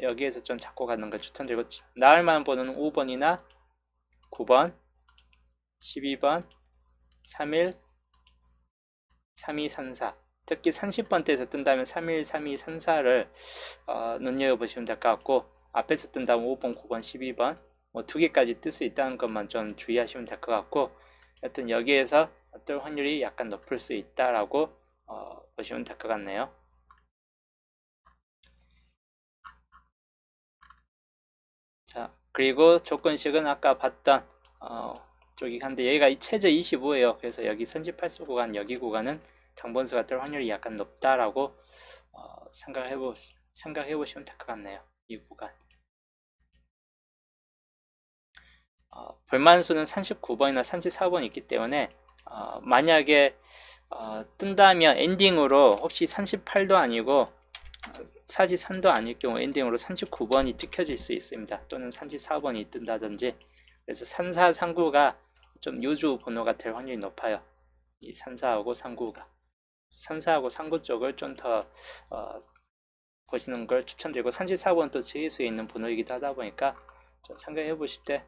여기에서 좀 잡고 가는 걸 추천드리고, 나을만 번호는 5번이나 9번, 12번, 31, 32, 34. 특히 30번대에서 뜬다면 31, 32, 34를 눈여겨보시면 될 것 같고, 앞에서 뜬다면 5번, 9번, 12번 뭐 2개까지 뜰 수 있다는 것만 좀 주의하시면 될 것 같고, 여튼 여기에서 뜰 확률이 약간 높을 수 있다라고 보시면 될 것 같네요. 자, 그리고 조건식은 아까 봤던 쪽이 한데, 여기가 최저 25예요. 그래서 여기 선지8수 구간, 여기 구간은 당번수가 뜰 확률이 약간 높다라고 생각해 보시면 될 것 같네요. 이 구간. 볼만수는 39번이나 34번 있기 때문에 만약에 뜬다면 엔딩으로 혹시 38도 아니고 43도 아닐 경우 엔딩으로 39번이 찍혀질 수 있습니다. 또는 34번이 뜬다든지. 그래서 34, 39가 좀 요주 번호가 될 확률이 높아요. 이 34하고 39가. 34하고 39 쪽을 좀 더 보시는 걸 추천드리고, 34번 또 제수에 있는 번호이기도 하다 보니까 좀 생각해 보실 때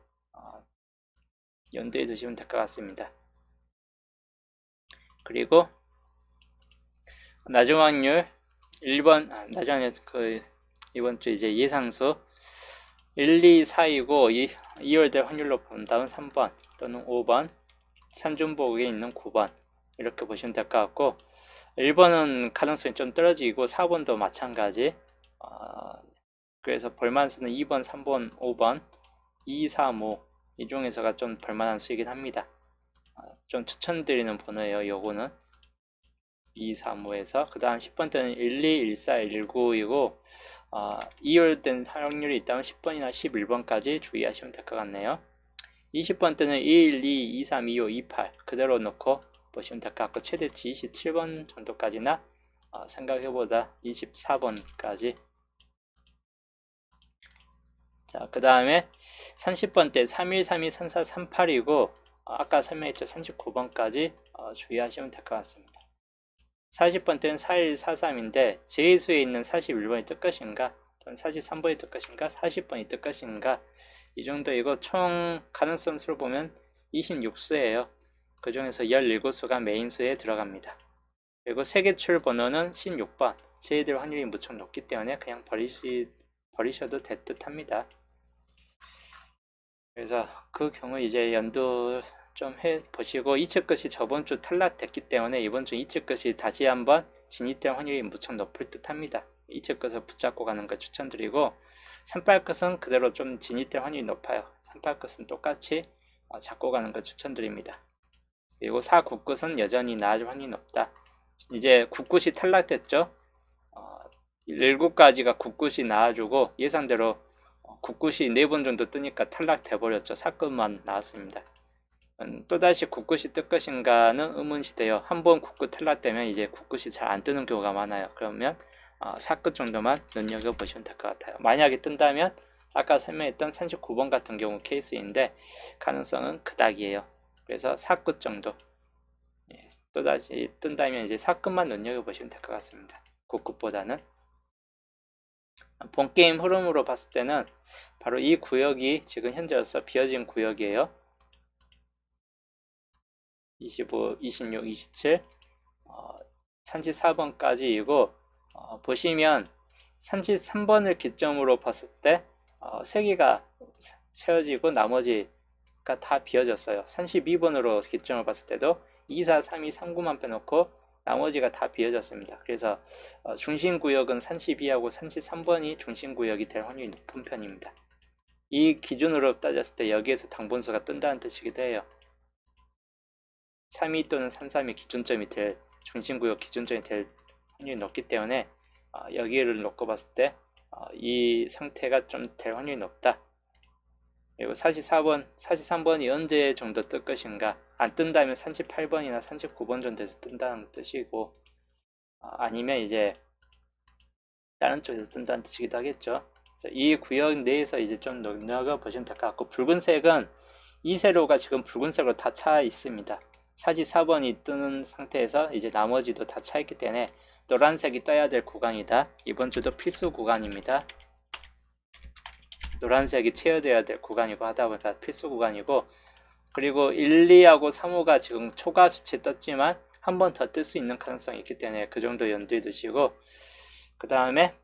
염두에 두시면 될 것 같습니다. 그리고 낮은 확률 1번, 낮은 확률 이번 주 이제 예상수 1, 2, 4이고 2월 될 확률로 본다면 3번 또는 5번, 산중복에 있는 9번 이렇게 보시면 될 것 같고, 1번은 가능성이 좀 떨어지고 4번도 마찬가지. 그래서 볼만수는 2번, 3번, 5번, 2, 3, 5 이 중에서가 좀 볼만한 수이긴 합니다. 좀 추천드리는 번호예요. 요거는 235에서 그 다음 10번대는 12, 14, 19이고 2열된 확률이 있다면 10번이나 11번까지 주의하시면 될 것 같네요. 20번대는 1, 2, 2, 3, 2, 5, 2, 8 그대로 놓고 보시면 될 것 같고 최대치 27번 정도까지나 생각해보다 24번까지. 자, 그 다음에 30번대 31, 32, 34, 38이고 아까 설명했죠. 39번까지 주의하시면 될 것 같습니다. 40번대는 41, 43인데 제수에 있는 41번이 뜰 것인가 또는 43번이 뜰 것인가 40번이 뜰 것인가 이 정도이고 총 가능성 수로 보면 26수예요. 그 중에서 17수가 메인수에 들어갑니다. 그리고 세개출 번호는 16번 제외될 확률이 무척 높기 때문에 그냥 버리셔도 될 듯 합니다. 그래서 그 경우 이제 연두 좀 해보시고 이측 것이 저번 주 탈락됐기 때문에 이번 주 이측 것이 다시 한번 진입될 확률이 무척 높을 듯 합니다. 이측 것을 붙잡고 가는 걸 추천드리고 38 것은 그대로 좀 진입될 확률이 높아요. 38 것은 똑같이 잡고 가는 걸 추천드립니다. 그리고 4, 9 것은 여전히 나아질 확률이 높다. 이제 9끝이 탈락됐죠. 19까지가 9끝이 나와주고 예상대로 9끝이 4번 정도 뜨니까 탈락돼버렸죠. 4끝만 나왔습니다. 또다시 9끝이 뜰 것인가는 의문시돼요. 한번 9끝 탈락되면 이제 9끝이 잘 안 뜨는 경우가 많아요. 그러면 4끝 정도만 눈여겨보시면 될 것 같아요. 만약에 뜬다면 아까 설명했던 39번 같은 경우 케이스인데 가능성은 그닥이에요. 그래서 4끝 정도 또다시 뜬다면 이제 4끝만 눈여겨보시면 될 것 같습니다. 9끝보다는 본게임 흐름으로 봤을 때는 바로 이 구역이 지금 현재로서 비어진 구역이에요. 25, 26, 27 34번까지이고 보시면 33번을 기점으로 봤을 때 3개가 채워지고 나머지가 다 비어졌어요. 32번으로 기점을 봤을 때도 2, 4, 3, 2, 3, 9만 빼놓고 나머지가 다 비어졌습니다. 그래서 중심구역은 32하고 33번이 중심구역이 될 확률이 높은 편입니다. 이 기준으로 따졌을 때 여기에서 당분수가 뜬다는 뜻이기도 해요. 3, 2 또는 3, 3이 기준점이 될 중심구역 기준점이 될 확률이 높기 때문에 여기를 놓고 봤을 때 이 상태가 좀 될 확률이 높다. 그리고 44번, 43번이 언제 정도 뜰 것인가 안 뜬다면 38번이나 39번 정도에서 뜬다는 뜻이고 아니면 이제 다른 쪽에서 뜬다는 뜻이기도 하겠죠. 이 구역 내에서 이제 좀 눈여겨보시면 될 것 같고 붉은색은 이 세로가 지금 붉은색으로 다 차 있습니다. 44번이 뜨는 상태에서 이제 나머지도 다 차 있기 때문에 노란색이 떠야 될 구간이다. 이번 주도 필수 구간입니다. 노란색이 채워져야 될 구간이고 하다 보니까 필수 구간이고 그리고 1, 2하고 3호가 지금 초과 수치 떴지만 한 번 더 뜰 수 있는 가능성이 있기 때문에 그 정도 염두에 두시고 그 다음에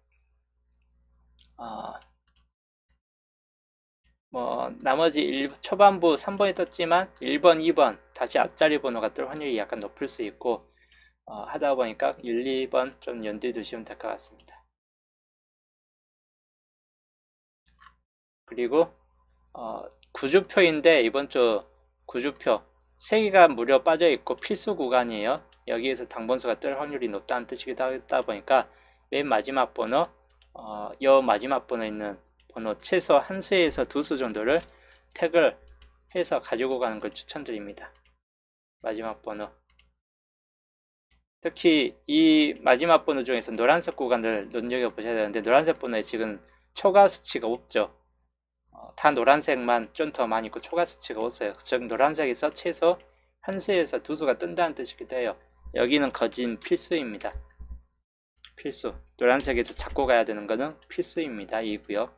나머지 초반부 3번이 떴지만 1번, 2번 다시 앞자리 번호가 뜰 확률이 약간 높을 수 있고 하다 보니까 1, 2번 좀 염두에 두시면 될 것 같습니다. 그리고 구주표인데 이번 주 구주표 3개가 무려 빠져 있고 필수 구간이에요. 여기에서 당번수가 뜰 확률이 높다는 뜻이기도 하다 보니까 맨 마지막 번호 요 마지막 번호에 있는 번호 최소 한 수에서 2수 정도를 택을 해서 가지고 가는 걸 추천드립니다. 마지막 번호 특히 이 마지막 번호 중에서 노란색 구간을 눈여겨보셔야 되는데 노란색 번호에 지금 초과 수치가 없죠. 다 노란색만 좀 더 많이 있고 초과 수치가 없어요. 즉 노란색에서 최소 한 수에서 2수가 뜬다는 뜻이기도 해요. 여기는 거진 필수입니다. 필수. 노란색에서 잡고 가야 되는 거는 필수입니다. 이 구역.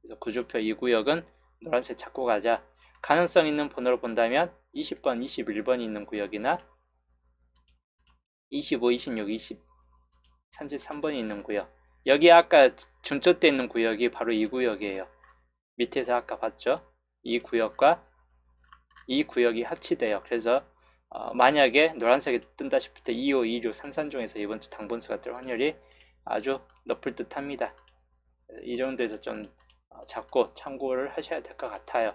그래서 구주표 이 구역은 노란색 잡고 가자. 가능성 있는 번호로 본다면 20번, 21번이 있는 구역이나 25, 26, 20, 33번이 있는 구역. 여기 아까 중첩되어 있는 구역이 바로 이 구역이에요. 밑에서 아까 봤죠? 이 구역과 이 구역이 합치돼요. 그래서 만약에 노란색이 뜬다 싶을 때 25, 26, 33 중에서 이번 주 당번수가 뜰 확률이 아주 높을 듯 합니다. 이 정도에서 좀 잡고 참고를 하셔야 될 것 같아요.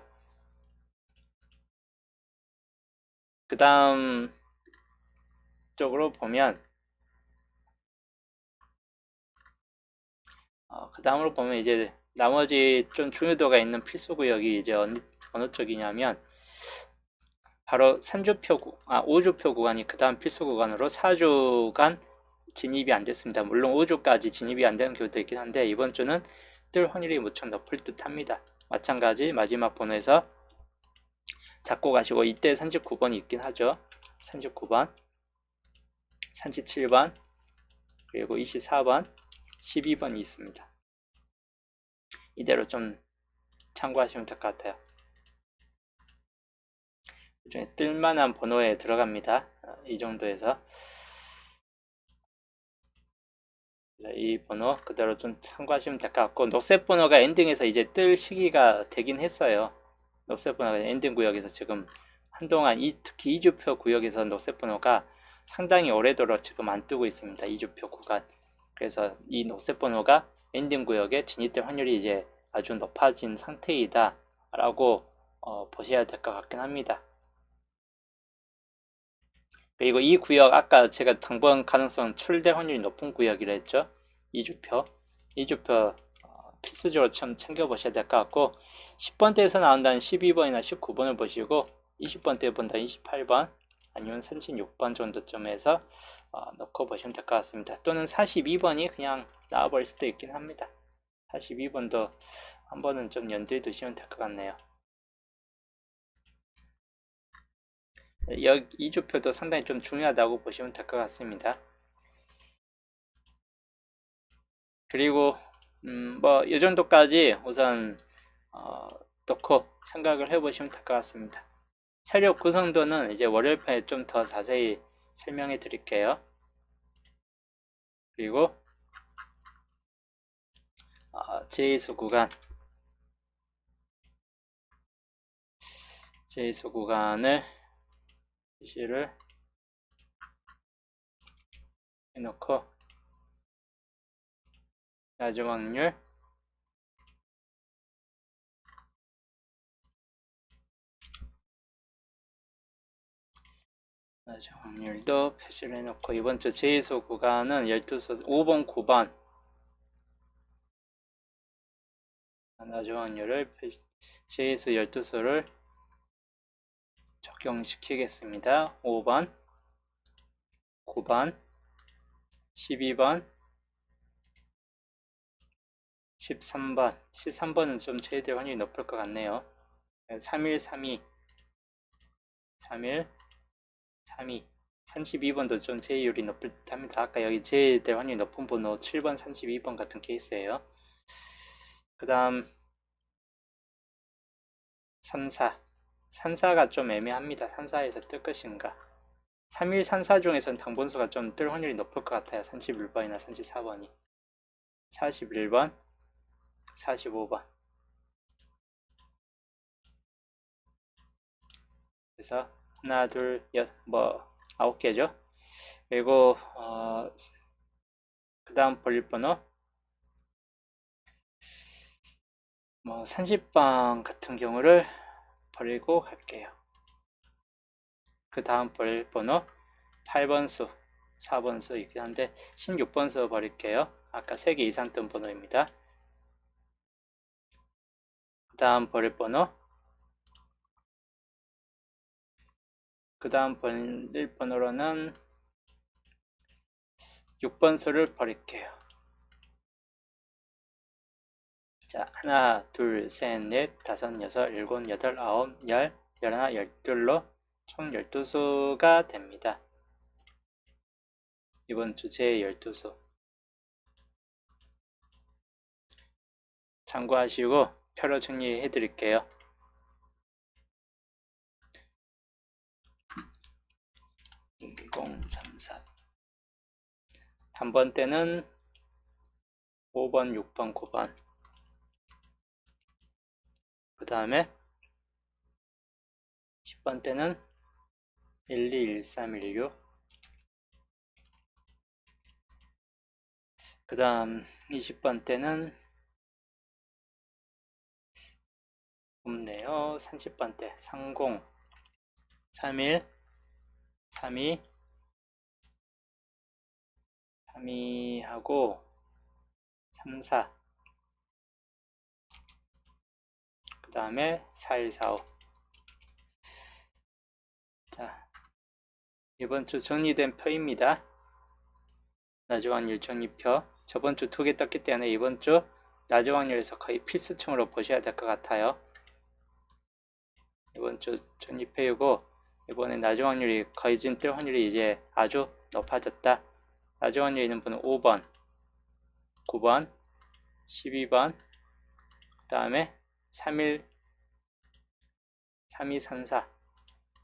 그 다음 쪽으로 보면 그 다음으로 보면 이제 나머지 좀 중요도가 있는 필수 구역이 이제 어느 쪽이냐면 바로 5주표 구간이 그 다음 필수 구간으로 4주간 진입이 안 됐습니다. 물론 5주까지 진입이 안 되는 경우도 있긴 한데 이번 주는 뜰 확률이 무척 높을 듯 합니다. 마찬가지 마지막 번호에서 잡고 가시고 이때 39번이 있긴 하죠. 39번, 37번, 그리고 24번, 12번이 있습니다. 이대로 좀 참고하시면 될 것 같아요. 그중에 뜰만한 번호에 들어갑니다. 이 정도에서 이 번호 그대로 좀 참고하시면 될 것 같고, 녹색 번호가 엔딩에서 이제 뜰 시기가 되긴 했어요. 녹색 번호가 엔딩 구역에서 지금 한동안 특히 2주표 구역에서 녹색 번호가 상당히 오래도록 지금 안 뜨고 있습니다. 2주표 구간. 그래서 이 녹색 번호가 엔딩 구역에 진입될 확률이 이제 아주 높아진 상태이다 라고 보셔야 될 것 같긴 합니다. 그리고 이 구역 아까 제가 당번 가능성 출대 확률이 높은 구역이라 했죠. 2주표 필수적으로 좀 챙겨보셔야 될 것 같고, 10번대에서 나온다는 12번이나 19번을 보시고 20번대 본다는 28번 아니면 36번 정도점에서 넣고 보시면 될 것 같습니다. 또는 42번이 그냥 나와버릴 수도 있긴 합니다. 42번도 한 번은 좀 염두에 두시면 될 것 같네요. 여기 2주표도 상당히 좀 중요하다고 보시면 될 것 같습니다. 그리고 뭐 이 정도까지 우선 넣고 생각을 해보시면 될 것 같습니다. 세력 구성도는 이제 월요일 편에 좀 더 자세히 설명해 드릴게요. 그리고 제이수 구간을 표시를 해놓고 나중 확률 나중 확률도 표시를 해놓고, 이번 주 제이수 구간은 12수 5번 9번 나중 확률을 제이수 12수를 적용시키겠습니다. 5번 9번 12번 13번은 좀 제외될 확률이 높을 것 같네요. 31, 32 31, 32 32번도 좀 제외율이 높을 듯 합니다. 아까 여기 제외될 확률이 높은 번호 7번, 32번 같은 케이스예요. 그 다음 34가 좀 애매합니다. 34에서 뜰 것인가. 31, 34 중에서는 당분수가 좀 뜰 확률이 높을 것 같아요. 31번이나 34번이 41번 45번 그래서 하나 둘 뭐 9개죠. 그리고 그 다음 볼일 번호 뭐 30번 같은 경우를 버리고 갈게요. 그 다음 볼일 번호 8번수 4번수 있긴 한데 16번수 버릴게요. 아까 3개 이상 뜬 번호입니다. 그 다음 버릴 번호 그 다음 버릴 번호로는 6번수를 버릴게요. 자, 하나, 둘, 셋, 넷, 다섯, 여섯, 일곱, 여덟, 아홉, 열, 열하나, 열둘로 총 12수가 됩니다. 이번 주제의 12수 참고하시고 표로 정리해 드릴게요. 1034 단번 때는 5번, 6번, 9번 그 다음에 10번 때는 1, 2, 1, 3, 1, 6 그 다음 20번 때는 없네요. 30번 때 30, 31, 32, 32하고 34 다음에 4145. 자, 이번 주 정리된 표입니다. 낮은 확률 정리표. 저번 주 2개 떴기 때문에 이번 주 낮은 확률에서 거의 필수층으로 보셔야 될 것 같아요. 이번 주 정리표이고, 이번에 낮은 확률이 거의 뜰 확률이 이제 아주 높아졌다. 낮은 확률이 있는 분은 5번, 9번, 12번, 그 다음에 3234.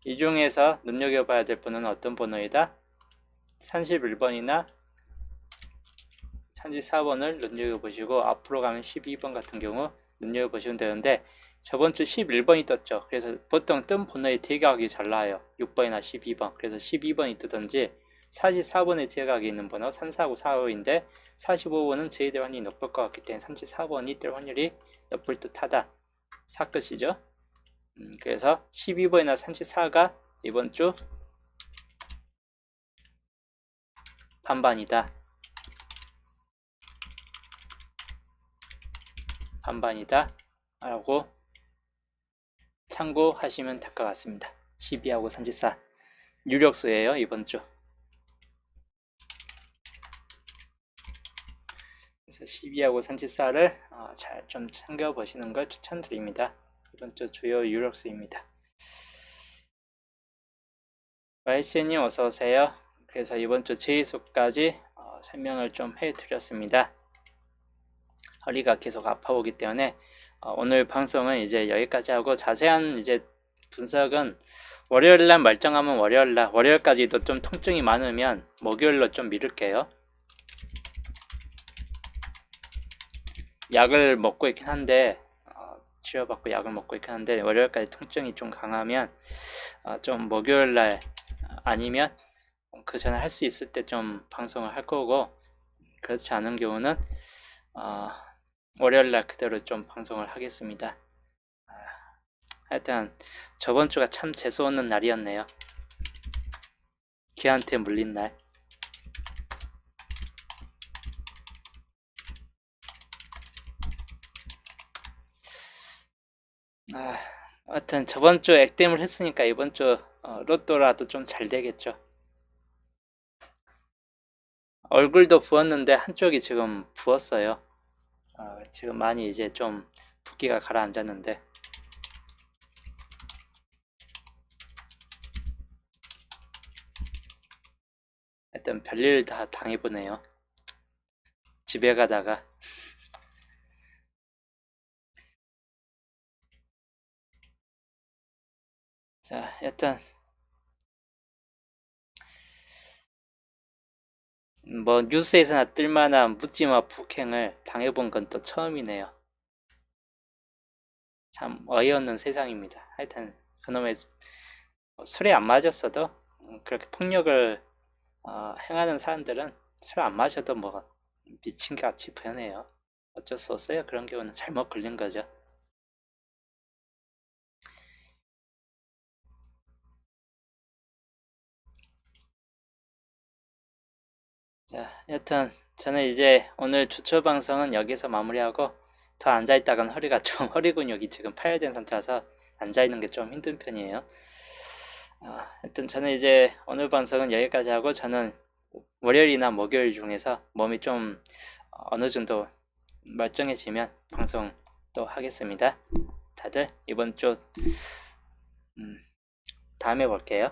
이 중에서 눈여겨봐야 될 분은 어떤 번호이다? 31번이나 34번을 눈여겨보시고, 앞으로 가면 12번 같은 경우 눈여겨보시면 되는데, 저번 주 11번이 떴죠. 그래서 보통 뜬 번호의 대각이 잘 나와요. 6번이나 12번. 그래서 12번이 뜨든지, 44번의 대각이 있는 번호 34945인데 45번은 제일 확률이 높을 것 같기 때문에 34번이 뜰 확률이 높을 듯하다. 사끝이죠. 그래서 12번이나 34가 이번 주 반반이다. 반반이다 라고 참고하시면 될 것 같습니다. 12하고 34 유력수예요. 이번 주. 그래서 12하고 34를 잘 좀 챙겨보시는 걸 추천드립니다. 이번 주 주요 유력수입니다. YC님 어서오세요. 그래서 이번 주 제의수까지 설명을 좀 해드렸습니다. 허리가 계속 아파오기 때문에 오늘 방송은 이제 여기까지 하고, 자세한 이제 분석은 월요일날 멀쩡하면 월요일날, 월요일까지도 좀 통증이 많으면 목요일로 좀 미룰게요. 약을 먹고 있긴 한데, 치료받고 약을 먹고 있긴 한데, 월요일까지 통증이 좀 강하면 좀 목요일날 아니면 그 전에 할 수 있을 때 좀 방송을 할 거고, 그렇지 않은 경우는 월요일날 그대로 좀 방송을 하겠습니다. 하여튼 저번 주가 참 재수없는 날이었네요. 걔한테 물린 날. 하여튼 저번 주 액땜을 했으니까 이번 주 로또라도 좀 잘 되겠죠. 얼굴도 부었는데 한쪽이 지금 부었어요. 지금 많이 이제 좀 붓기가 가라앉았는데, 하여튼 별일 다 당해보네요. 집에 가다가. 자, 일단 뭐 뉴스에서나 뜰만한 묻지마 폭행을 당해본 건 또 처음이네요. 참 어이없는 세상입니다. 하여튼 그놈의 술에 안 맞았어도 그렇게 폭력을 행하는 사람들은 술 안 마셔도 뭐 미친같이 변해요. 어쩔 수 없어요. 그런 경우는 잘못 걸린 거죠. 자, 여튼 저는 이제 오늘 주초 방송은 여기서 마무리하고, 더 앉아있다간 허리가 좀, 허리 근육이 지금 파열된 상태라서 앉아있는 게 좀 힘든 편이에요. 하여튼 저는 이제 오늘 방송은 여기까지 하고, 저는 월요일이나 목요일 중에서 몸이 좀 어느 정도 멀쩡해지면 방송 또 하겠습니다. 다들 이번 주 다음에 볼게요.